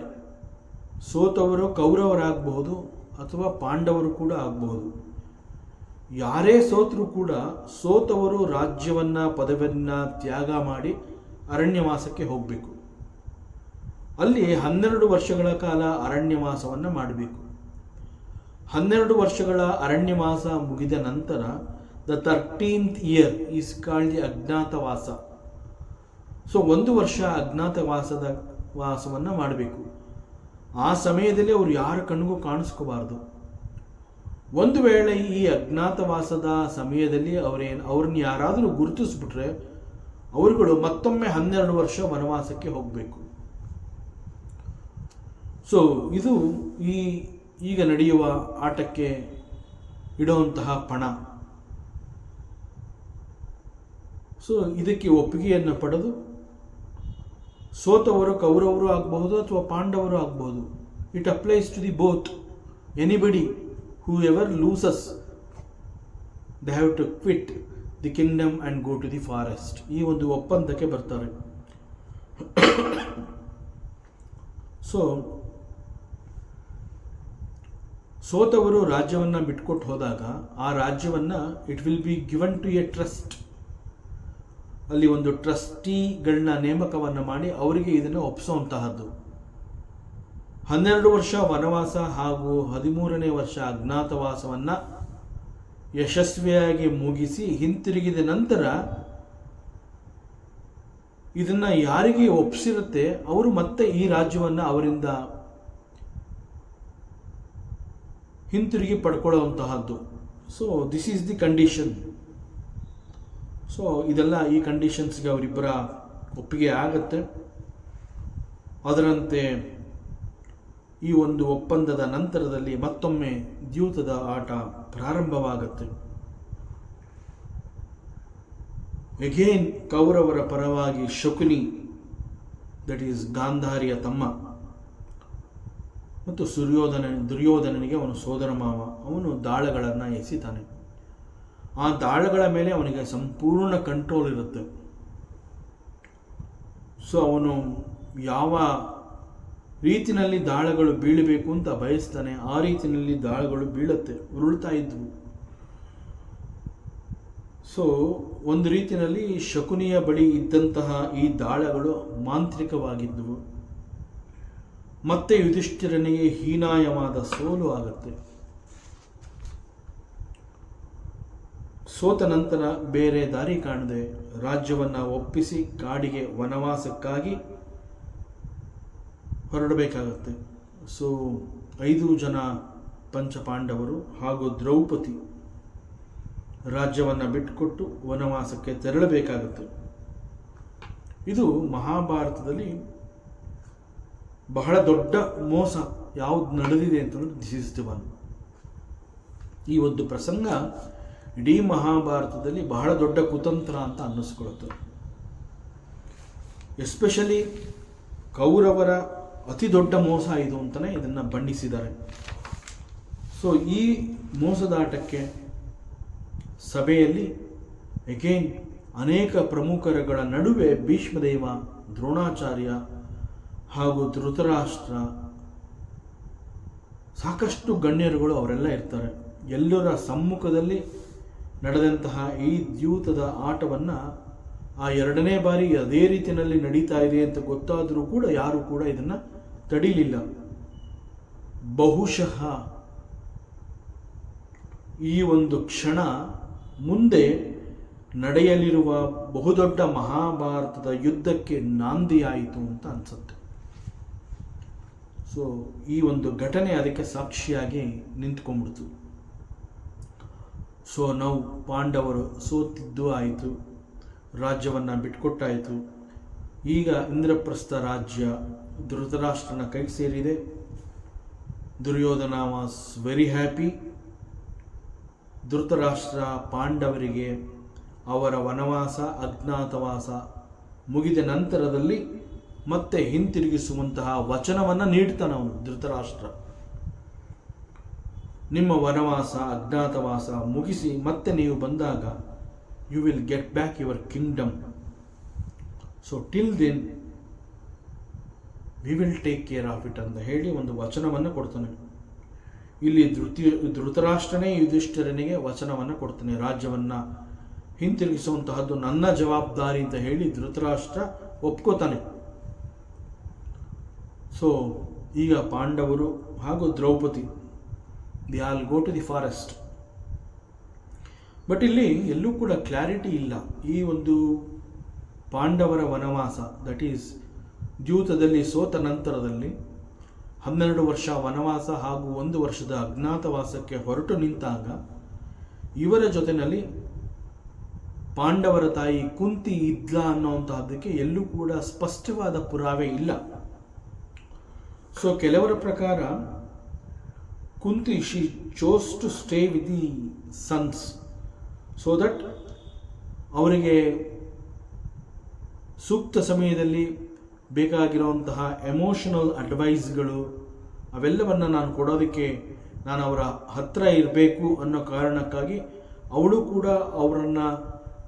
ಸೋತವರು ಕೌರವರಾಗಬಹುದು ಅಥವಾ ಪಾಂಡವರು ಕೂಡ ಆಗಬಹುದು. ಯಾರೇ ಸೋತರೂ ಕೂಡ ಸೋತವರು ರಾಜ್ಯವನ್ನು, ಪದವಿಯನ್ನು ತ್ಯಾಗ ಮಾಡಿ ಅರಣ್ಯವಾಸಕ್ಕೆ ಹೋಗಬೇಕು. ಅಲ್ಲಿ 12 ವರ್ಷಗಳ ಕಾಲ ಅರಣ್ಯವಾಸವನ್ನು ಮಾಡಬೇಕು. 12 ವರ್ಷಗಳ ಅರಣ್ಯವಾಸ ಮುಗಿದ ನಂತರ the 13th year is called the agnyatavasa. So 1 ವರ್ಷ ವಾಸವನ್ನು ಮಾಡಬೇಕು. ಆ ಸಮಯದಲ್ಲಿ ಅವರು ಯಾರ ಕಣ್ಣಿಗೂ ಕಾಣಿಸ್ಕೋಬಾರ್ದು. ಒಂದು ವೇಳೆ ಈ ಅಜ್ಞಾತವಾಸದ ಸಮಯದಲ್ಲಿ ಅವ್ರನ್ನ ಯಾರಾದರೂ ಗುರುತಿಸ್ಬಿಟ್ರೆ ಅವರುಗಳು ಮತ್ತೊಮ್ಮೆ 12 ವರ್ಷ ವನವಾಸಕ್ಕೆ ಹೋಗಬೇಕು. ಸೊ ಇದು ಈಗ ನಡೆಯುವ ಆಟಕ್ಕೆ ಇಡುವಂತಹ ಪಣ. ಸೊ ಇದಕ್ಕೆ ಒಪ್ಪಿಗೆಯನ್ನು ಪಡೆದು ಸೋತವರು ಕೌರವರು ಆಗಬಹುದು ಅಥವಾ ಪಾಂಡವರು ಆಗಬಹುದು. It applies to the both. Anybody whoever loses they have to quit the kingdom and go to the forest. ಈ ಒಂದು ಒಪ್ಪಂದಕ್ಕೆ ಬರ್ತಾರೆ. ಸೊ ಸೋತವರು ರಾಜ್ಯವನ್ನು ಬಿಟ್ಕೊಟ್ಟು ಹೋದಾಗ ಆ ರಾಜ್ಯವನ್ನು it will be given to a trust. ಅಲ್ಲಿ ಒಂದು ಟ್ರಸ್ಟಿಗಳನ್ನ ನೇಮಕವನ್ನು ಮಾಡಿ ಅವರಿಗೆ ಇದನ್ನು ಒಪ್ಪಿಸುವಂತಹದ್ದು. 12 ವರ್ಷ ವನವಾಸ ಹಾಗೂ 13ನೇ ವರ್ಷ ಅಜ್ಞಾತವಾಸವನ್ನು ಯಶಸ್ವಿಯಾಗಿ ಮುಗಿಸಿ ಹಿಂತಿರುಗಿದ ನಂತರ ಇದನ್ನು ಯಾರಿಗೆ ಒಪ್ಪಿಸಿರುತ್ತೆ ಅವರು ಮತ್ತೆ ಈ ರಾಜ್ಯವನ್ನು ಅವರಿಂದ ಹಿಂತಿರುಗಿ ಪಡ್ಕೊಳ್ಳುವಂತಹದ್ದು. So this is the condition. So ಇದೆಲ್ಲ ಈ ಕಂಡೀಷನ್ಸ್ಗೆ ಅವರಿಬ್ಬರ ಒಪ್ಪಿಗೆ ಆಗುತ್ತೆ. ಅದರಂತೆ ಈ ಒಂದು ಒಪ್ಪಂದದ ನಂತರದಲ್ಲಿ ಮತ್ತೊಮ್ಮೆ ದ್ಯೂತದ ಆಟ ಪ್ರಾರಂಭವಾಗುತ್ತೆ. ಎಗೇನ್ ಕೌರವರ ಪರವಾಗಿ ಶಕುನಿ, ದಟ್ ಈಸ್ ಗಾಂಧಾರಿಯ ತಮ್ಮ, ಮತ್ತು ದುರ್ಯೋಧನನಿಗೆ ಅವನು ಸೋದರ ಮಾವ, ಅವನು ದಾಳಗಳನ್ನು ಎಸಿತಾನೆ. ಆ ದಾಳಗಳ ಮೇಲೆ ಅವನಿಗೆ ಸಂಪೂರ್ಣ ಕಂಟ್ರೋಲ್ ಇರುತ್ತೆ. ಸೊ ಅವನು ಯಾವ ರೀತಿಯಲ್ಲಿ ದಾಳಗಳು ಬೀಳಬೇಕು ಅಂತ ಬಯಸ್ತಾನೆ ಆ ರೀತಿಯಲ್ಲಿ ದಾಳಗಳು ಬೀಳುತ್ತೆ, ಉರುಳ್ತಾ ಇದ್ವು. ಸೊ ಒಂದು ರೀತಿಯಲ್ಲಿ ಶಕುನಿಯ ಬಳಿ ಇದ್ದಂತಹ ಈ ದಾಳಗಳು ಮಾಂತ್ರಿಕವಾಗಿದ್ದವು. ಮತ್ತೆ ಯುಧಿಷ್ಠಿರನಿಗೆ ಹೀನಾಯವಾದ ಸೋಲು ಆಗುತ್ತೆ. ಸೋತ ನಂತರ ಬೇರೆ ದಾರಿ ಕಾಣದೆ ರಾಜ್ಯವನ್ನು ಒಪ್ಪಿಸಿ ಕಾಡಿಗೆ ವನವಾಸಕ್ಕಾಗಿ ಹೊರಡಬೇಕಾಗತ್ತೆ. ಸೊ 5 ಜನ ಪಂಚಪಾಂಡವರು ಹಾಗೂ ದ್ರೌಪದಿ ರಾಜ್ಯವನ್ನು ಬಿಟ್ಟುಕೊಟ್ಟು ವನವಾಸಕ್ಕೆ ತೆರಳಬೇಕಾಗುತ್ತೆ. ಇದು ಮಹಾಭಾರತದಲ್ಲಿ ಬಹಳ ದೊಡ್ಡ ಮೋಸ ಯಾವುದು ನಡೆದಿದೆ ಅಂತಂದ್ರೆ ದಿಸ್ ಇಸ್ ದಿ ಒನ್. ಈ ಒಂದು ಪ್ರಸಂಗ ಇಡೀ ಮಹಾಭಾರತದಲ್ಲಿ ಬಹಳ ದೊಡ್ಡ ಕುತಂತ್ರ ಅಂತ ಅನ್ನಿಸ್ಕೊಳ್ಳುತ್ತೆ. ಎಸ್ಪೆಷಲಿ ಕೌರವರ ಅತಿ ದೊಡ್ಡ ಮೋಸ ಇದು ಅಂತಲೇ ಇದನ್ನು ಬಣ್ಣಿಸಿದ್ದಾರೆ. ಸೊ ಈ ಮೋಸದಾಟಕ್ಕೆ ಸಭೆಯಲ್ಲಿ ಎಗೇನ್ ಅನೇಕ ಪ್ರಮುಖರುಗಳ ನಡುವೆ ಭೀಷ್ಮದೇವ, ದ್ರೋಣಾಚಾರ್ಯ ಹಾಗೂ ಧೃತರಾಷ್ಟ್ರ, ಸಾಕಷ್ಟು ಗಣ್ಯರುಗಳು ಅವರೆಲ್ಲ ಇರ್ತಾರೆ. ಎಲ್ಲರ ಸಮ್ಮುಖದಲ್ಲಿ ನಡೆದಂತಹ ಈ ದ್ಯೂತದ ಆಟವನ್ನು ಆ 2ನೇ ಬಾರಿ ಅದೇ ರೀತಿಯಲ್ಲಿ ನಡೀತಾ ಇದೆ ಅಂತ ಗೊತ್ತಾದರೂ ಕೂಡ ಯಾರು ಕೂಡ ಇದನ್ನು ತಡೀಲಿಲ್ಲ. ಬಹುಶಃ ಈ ಒಂದು ಕ್ಷಣ ಮುಂದೆ ನಡೆಯಲಿರುವ ಬಹುದೊಡ್ಡ ಮಹಾಭಾರತದ ಯುದ್ಧಕ್ಕೆ ನಾಂದಿಯಾಯಿತು ಅಂತ ಅನ್ಸುತ್ತೆ. ಸೊ ಈ ಒಂದು ಘಟನೆ ಅದಕ್ಕೆ ಸಾಕ್ಷಿಯಾಗಿ ನಿಂತ್ಕೊಂಡ್ಬಿಡ್ತು. ಸೊ ನಾವು ಪಾಂಡವರು ಸೋತಿದ್ದು ಆಯಿತು, ರಾಜ್ಯವನ್ನು ಬಿಟ್ಕೊಟ್ಟಾಯಿತು. ಈಗ ಇಂದ್ರಪ್ರಸ್ಥ ರಾಜ್ಯ ಧೃತರಾಷ್ಟ್ರನ ಕೈಗೆ ಸೇರಿದೆ. Duryodhana was very happy. Dhritarashtra ಪಾಂಡವರಿಗೆ ಅವರ ವನವಾಸ ಅಜ್ಞಾತವಾಸ ಮುಗಿದ ನಂತರದಲ್ಲಿ ಮತ್ತೆ ಹಿಂತಿರುಗಿಸುವಂತಹ ವಚನವನ್ನು ನೀಡ್ತಾನೆ ಅವನು ಧೃತರಾಷ್ಟ್ರ. ನಿಮ್ಮ ವನವಾಸ ಅಜ್ಞಾತವಾಸ ಮುಗಿಸಿ ಮತ್ತೆ ನೀವು ಬಂದಾಗ you will get back your kingdom. So till then we will take care of it ಅಂತ ಹೇಳಿ ಒಂದು ವಚನವನ್ನು ಕೊಡ್ತಾನೆ. ಇಲ್ಲಿ ಧೃತರಾಷ್ಟ್ರನೇ ಯುಧಿಷ್ಠಿರನಿಗೆ ವಚನವನ್ನು ಕೊಡ್ತಾನೆ. ರಾಜ್ಯವನ್ನು ಹಿಂತಿರುಗಿಸುವಂತಹದ್ದು ನನ್ನ ಜವಾಬ್ದಾರಿ ಅಂತ ಹೇಳಿ ಧೃತರಾಷ್ಟ್ರ ಒಪ್ಕೋತಾನೆ. ಸೊ ಈಗ ಪಾಂಡವರು ಹಾಗೂ Draupadi they all go to the forest. But ಇಲ್ಲಿ ಎಲ್ಲೂ ಕೂಡ ಕ್ಲಾರಿಟಿ ಇಲ್ಲ. ಈ ಒಂದು ಪಾಂಡವರ ವನವಾಸ, ದಟ್ ಈಸ್ ದ್ಯೂತದಲ್ಲಿ ಸೋತ ನಂತರದಲ್ಲಿ 12 ವರ್ಷ ವನವಾಸ ಹಾಗೂ 1 ವರ್ಷದ ಅಜ್ಞಾತವಾಸಕ್ಕೆ ಹೊರಟು ನಿಂತಾಗ ಇವರ ಜೊತೆಯಲ್ಲಿ ಪಾಂಡವರ ತಾಯಿ ಕುಂತಿ ಇದ್ಲ ಅನ್ನೋಂತಹದ್ದಕ್ಕೆ ಎಲ್ಲೂ ಕೂಡ ಸ್ಪಷ್ಟವಾದ ಪುರಾವೆ ಇಲ್ಲ. ಸೊ ಕೆಲವರ ಪ್ರಕಾರ Kunti she chose to stay with the sons so that ಅವರಿಗೆ ಸೂಕ್ತ ಸಮಯದಲ್ಲಿ ಬೇಕಾಗಿರುವಂತಹ ಎಮೋಷನಲ್ ಅಡ್ವೈಸ್ಗಳು ಅವೆಲ್ಲವನ್ನು ನಾನು ಕೊಡೋದಕ್ಕೆ ನಾನು ಅವರ ಹತ್ತಿರ ಇರಬೇಕು ಅನ್ನೋ ಕಾರಣಕ್ಕಾಗಿ ಅವಳು ಕೂಡ ಅವರನ್ನು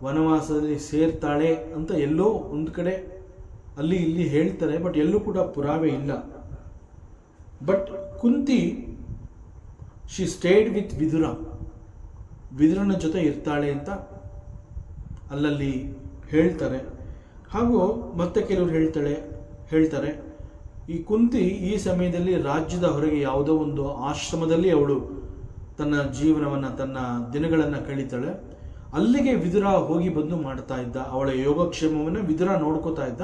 ವನವಾಸದಲ್ಲಿ ಸೇರ್ತಾಳೆ ಅಂತ ಎಲ್ಲೋ ಒಂದು ಕಡೆ ಅಲ್ಲಿ ಇಲ್ಲಿ ಹೇಳ್ತಾರೆ, ಬಟ್ ಎಲ್ಲೂ ಕೂಡ ಪುರಾವೆ ಇಲ್ಲ. But Kunti she stayed with ವಿದುರನ ಜೊತೆ ಇರ್ತಾಳೆ ಅಂತ ಅಲ್ಲಲ್ಲಿ ಹೇಳ್ತಾರೆ. ಹಾಗೂ ಮತ್ತೆ ಕೆಲವರು ಹೇಳ್ತಾರೆ ಈ ಕುಂತಿ ಈ ಸಮಯದಲ್ಲಿ ರಾಜ್ಯದ ಹೊರಗೆ ಯಾವುದೋ ಒಂದು ಆಶ್ರಮದಲ್ಲಿ ಅವಳು ತನ್ನ ಜೀವನವನ್ನು ತನ್ನ ದಿನಗಳನ್ನು ಕಳೀತಾಳೆ. ಅಲ್ಲಿಗೆ ವಿದುರ ಹೋಗಿ ಬಂದು ಮಾಡ್ತಾ ಇದ್ದ, ಅವಳ ಯೋಗಕ್ಷೇಮವನ್ನು ವಿದುರ ನೋಡ್ಕೋತಾ ಇದ್ದ.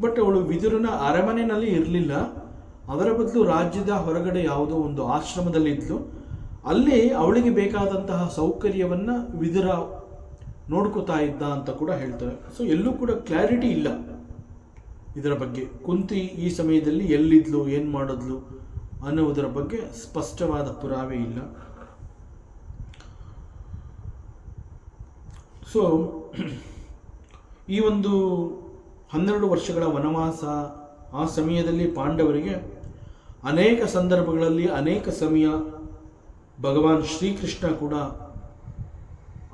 ಬಟ್ ಅವಳು ವಿದುರನ ಅರಮನೆಯಲ್ಲಿ ಇರಲಿಲ್ಲ, ಅದರ ಬದಲು ರಾಜ್ಯದ ಹೊರಗಡೆ ಯಾವುದೋ ಒಂದು ಆಶ್ರಮದಲ್ಲಿ ಇದ್ಲು. ಅಲ್ಲಿ ಅವಳಿಗೆ ಬೇಕಾದಂತಹ ಸೌಕರ್ಯವನ್ನು ವಿದುರ ನೋಡ್ಕೋತಾ ಇದ್ದ ಅಂತ ಕೂಡ ಹೇಳ್ತಾರೆ. ಸೊ ಎಲ್ಲೂ ಕೂಡ ಕ್ಲಾರಿಟಿ ಇಲ್ಲ ಇದರ ಬಗ್ಗೆ. ಕುಂತಿ ಈ ಸಮಯದಲ್ಲಿ ಎಲ್ಲಿದ್ಲು, ಏನು ಮಾಡಿದ್ಲು ಅನ್ನುವುದರ ಬಗ್ಗೆ ಸ್ಪಷ್ಟವಾದ ಪುರಾವೆ ಇಲ್ಲ. ಸೊ ಈ ಒಂದು 12 ವರ್ಷಗಳ ವನವಾಸ, ಆ ಸಮಯದಲ್ಲಿ ಪಾಂಡವರಿಗೆ ಅನೇಕ ಸಂದರ್ಭಗಳಲ್ಲಿ ಅನೇಕ ಸಮಯ ಭಗವಾನ್ ಶ್ರೀಕೃಷ್ಣ ಕೂಡ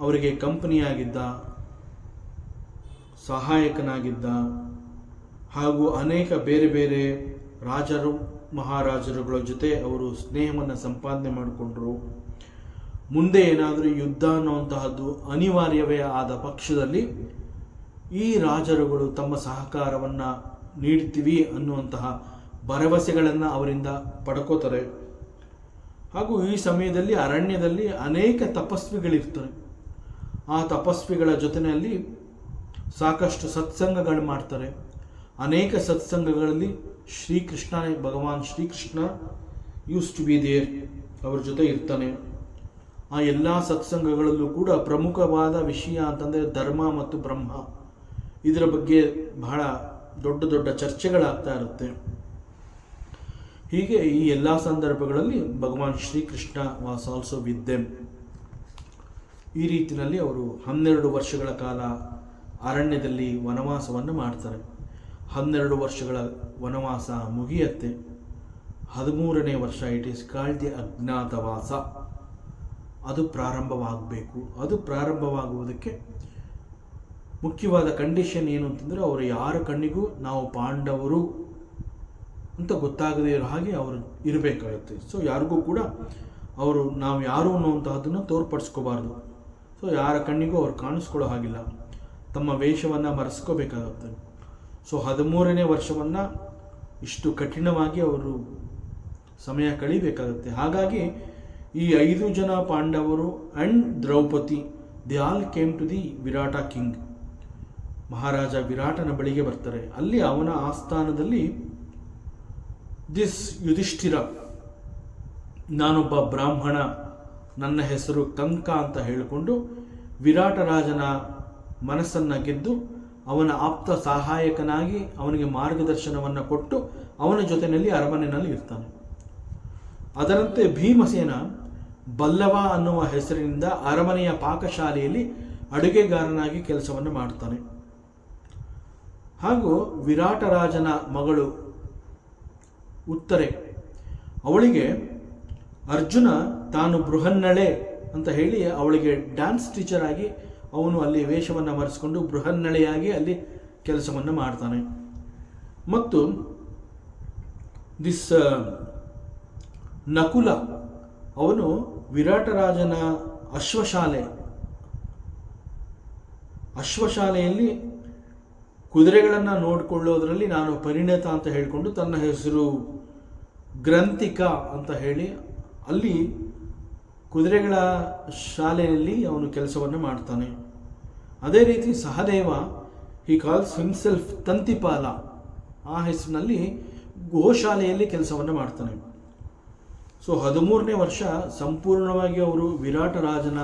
ಅವರಿಗೆ ಕಂಪನಿಯಾಗಿದ್ದ, ಸಹಾಯಕನಾಗಿದ್ದ. ಹಾಗೂ ಅನೇಕ ಬೇರೆ ಬೇರೆ ರಾಜರು ಮಹಾರಾಜರುಗಳ ಜೊತೆ ಅವರು ಸ್ನೇಹವನ್ನು ಸಂಪಾದನೆ ಮಾಡಿಕೊಂಡ್ರು. ಮುಂದೆ ಏನಾದರೂ ಯುದ್ಧ ಅನ್ನುವಂತಹದ್ದು ಅನಿವಾರ್ಯವೇ ಆದ ಪಕ್ಷದಲ್ಲಿ ಈ ರಾಜರುಗಳು ತಮ್ಮ ಸಹಕಾರವನ್ನು ನೀಡ್ತೀವಿ ಅನ್ನುವಂತಹ ಭರವಸೆಗಳನ್ನು ಅವರಿಂದ ಪಡ್ಕೋತಾರೆ. ಹಾಗೂ ಈ ಸಮಯದಲ್ಲಿ ಅರಣ್ಯದಲ್ಲಿ ಅನೇಕ ತಪಸ್ವಿಗಳಿರ್ತಾರೆ. ಆ ತಪಸ್ವಿಗಳ ಜೊತೆಯಲ್ಲಿ ಸಾಕಷ್ಟು ಸತ್ಸಂಗಗಳು ಮಾಡ್ತಾರೆ. ಅನೇಕ ಸತ್ಸಂಗಗಳಲ್ಲಿ Bhagwan Shrikrishna used to be there, ಅವ್ರ ಜೊತೆ ಇರ್ತಾನೆ. ಆ ಎಲ್ಲ ಸತ್ಸಂಗಗಳಲ್ಲೂ ಕೂಡ ಪ್ರಮುಖವಾದ ವಿಷಯ ಅಂತಂದರೆ ಧರ್ಮ ಮತ್ತು ಬ್ರಹ್ಮ, ಇದರ ಬಗ್ಗೆ ಬಹಳ ದೊಡ್ಡ ದೊಡ್ಡ ಚರ್ಚೆಗಳಾಗ್ತಾ ಇರುತ್ತೆ. ಹೀಗೆ ಈ ಎಲ್ಲ ಸಂದರ್ಭಗಳಲ್ಲಿ Bhagwan Shrikrishna was also with them. ಈ ರೀತಿಯಲ್ಲಿ ಅವರು 12 ವರ್ಷಗಳ ಕಾಲ ಅರಣ್ಯದಲ್ಲಿ ವನವಾಸವನ್ನು ಮಾಡ್ತಾರೆ. 12 ವರ್ಷಗಳ ವನವಾಸ ಮುಗಿಯತ್ತೆ. 13ನೇ ವರ್ಷ, ಇಟ್ ಈಸ್ ಕಾಲ್ಡ್ ದಿ ಅಜ್ಞಾತವಾಸ, ಅದು ಪ್ರಾರಂಭವಾಗಬೇಕು. ಅದು ಪ್ರಾರಂಭವಾಗುವುದಕ್ಕೆ ಮುಖ್ಯವಾದ ಕಂಡೀಷನ್ ಏನು ಅಂತಂದರೆ, ಅವರು ಯಾರ ಕಣ್ಣಿಗೂ ನಾವು ಪಾಂಡವರು ಅಂತ ಗೊತ್ತಾಗದೇ ಇರೋ ಹಾಗೆ ಅವರು ಇರಬೇಕಾಗುತ್ತೆ. ಸೊ ಯಾರಿಗೂ ಕೂಡ ನಾವು ಯಾರು ಅನ್ನುವಂತಹದ್ದನ್ನು ತೋರ್ಪಡಿಸ್ಕೋಬಾರ್ದು. ಸೊ ಯಾರ ಕಣ್ಣಿಗೂ ಅವ್ರು ಕಾಣಿಸ್ಕೊಳ್ಳೋ ಹಾಗಿಲ್ಲ, ತಮ್ಮ ವೇಷವನ್ನು ಮರೆಸ್ಕೋಬೇಕಾಗುತ್ತೆ. ಸೊ 13ನೇ ವರ್ಷವನ್ನು ಇಷ್ಟು ಕಠಿಣವಾಗಿ ಅವರು ಸಮಯ ಕಳಿಬೇಕಾಗುತ್ತೆ. ಹಾಗಾಗಿ ಈ 5 ಜನ ಪಾಂಡವರು and Draupadi, they all came to the Virata king. Maharaja ವಿರಾಟನ ಬಳಿಗೆ ಬರ್ತಾರೆ. ಅಲ್ಲಿ ಅವನ ಆಸ್ಥಾನದಲ್ಲಿ ದಿಸ್ ಯುಧಿಷ್ಠಿರ, ನಾನೊಬ್ಬ ಬ್ರಾಹ್ಮಣ, ನನ್ನ ಹೆಸರು ಕಂಕ ಅಂತ ಹೇಳಿಕೊಂಡು ವಿರಾಟ ರಾಜನ ಮನಸ್ಸನ್ನು ಗೆದ್ದು ಅವನ ಆಪ್ತ ಸಹಾಯಕನಾಗಿ ಅವನಿಗೆ ಮಾರ್ಗದರ್ಶನವನ್ನು ಕೊಟ್ಟು ಅವನ ಜೊತೆಯಲ್ಲಿ ಅರಮನೆಯಲ್ಲಿ ಇರ್ತಾನೆ. ಅದರಂತೆ ಭೀಮಸೇನ ಬಲ್ಲವ ಅನ್ನುವ ಹೆಸರಿನಿಂದ ಅರಮನೆಯ ಪಾಕಶಾಲೆಯಲ್ಲಿ ಅಡುಗೆಗಾರನಾಗಿ ಕೆಲಸವನ್ನು ಮಾಡ್ತಾನೆ. ಹಾಗೂ ವಿರಾಟ ರಾಜನ ಮಗಳು ಉತ್ತರೆ, ಅವಳಿಗೆ ಅರ್ಜುನ ತಾನು ಬೃಹನ್ನಳೆ ಅಂತ ಹೇಳಿ ಅವಳಿಗೆ ಡ್ಯಾನ್ಸ್ ಟೀಚರ್ ಆಗಿ ಅವನು ಅಲ್ಲಿ ವೇಷವನ್ನು ಮರೆಸಿಕೊಂಡು ಬೃಹನ್ನಳೆಯಾಗಿ ಅಲ್ಲಿ ಕೆಲಸವನ್ನು ಮಾಡ್ತಾನೆ. ಮತ್ತು ದಿಸ್ ನಕುಲ, ಅವನು ವಿರಾಟ ರಾಜನ ಅಶ್ವಶಾಲೆಯಲ್ಲಿ ಕುದುರೆಗಳನ್ನು ನೋಡಿಕೊಳ್ಳೋದ್ರಲ್ಲಿ ನಾನು ಪರಿಣತ ಅಂತ ಹೇಳಿಕೊಂಡು ತನ್ನ ಹೆಸರು ಗ್ರಂಥಿಕ ಅಂತ ಹೇಳಿ ಅಲ್ಲಿ ಕುದುರೆಗಳ ಶಾಲೆಯಲ್ಲಿ ಅವನು ಕೆಲಸವನ್ನು ಮಾಡ್ತಾನೆ. ಅದೇ ರೀತಿ Sahadeva, he calls himself Tantipala, ಆ ಹೆಸರಿನಲ್ಲಿ ಗೋಶಾಲೆಯಲ್ಲಿ ಕೆಲಸವನ್ನು ಮಾಡ್ತಾನೆ. ಸೊ 13ನೇ ವರ್ಷ ಸಂಪೂರ್ಣವಾಗಿ ಅವರು ವಿರಾಟ ರಾಜನ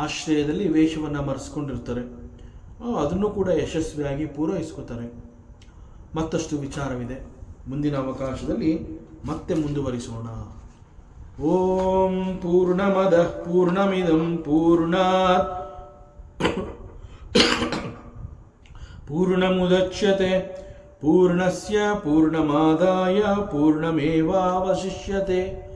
ಆಶ್ರಯದಲ್ಲಿ ವೇಷವನ್ನು ಮರೆಸ್ಕೊಂಡಿರ್ತಾರೆ. ಅದನ್ನು ಕೂಡ ಯಶಸ್ವಿಯಾಗಿ ಪೂರೈಸ್ಕೋತಾರೆ. ಮತ್ತಷ್ಟು ವಿಚಾರವಿದೆ, ಮುಂದಿನ ಅವಕಾಶದಲ್ಲಿ ಮತ್ತೆ ಮುಂದುವರಿಸೋಣ. ಓಂ ಪೂರ್ಣಮದಃ ಪೂರ್ಣಮಿದಂ ಪೂರ್ಣಾತ್ ಪೂರ್ಣಮುದಚ್ಯತೆ ಪೂರ್ಣಸ್ಯ ಪೂರ್ಣಮಾದಾಯ ಪೂರ್ಣಮೇವಾವಶಿಷ್ಯತೆ.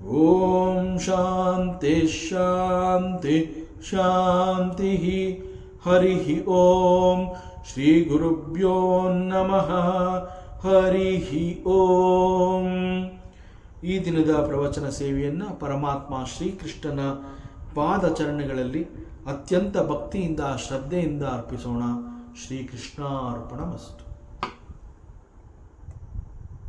ಓಂ ಶಾಂತಿ ಶಾಂತಿ ಶಾಂತಿ. ಹರಿ ಓಂ ಶ್ರೀ ಗುರುಭ್ಯೋ ನಮಃ. ಹರಿ ಓಂ. ಈ ದಿನದ ಪ್ರವಚನ ಸೇವೆಯನ್ನು ಪರಮಾತ್ಮ ಶ್ರೀಕೃಷ್ಣನ ಪಾದಚರಣಗಳಲ್ಲಿ ಅತ್ಯಂತ ಭಕ್ತಿಯಿಂದ ಶ್ರದ್ಧೆಯಿಂದ ಅರ್ಪಿಸೋಣ. ಶ್ರೀಕೃಷ್ಣಾರ್ಪಣಮಸ್ತು.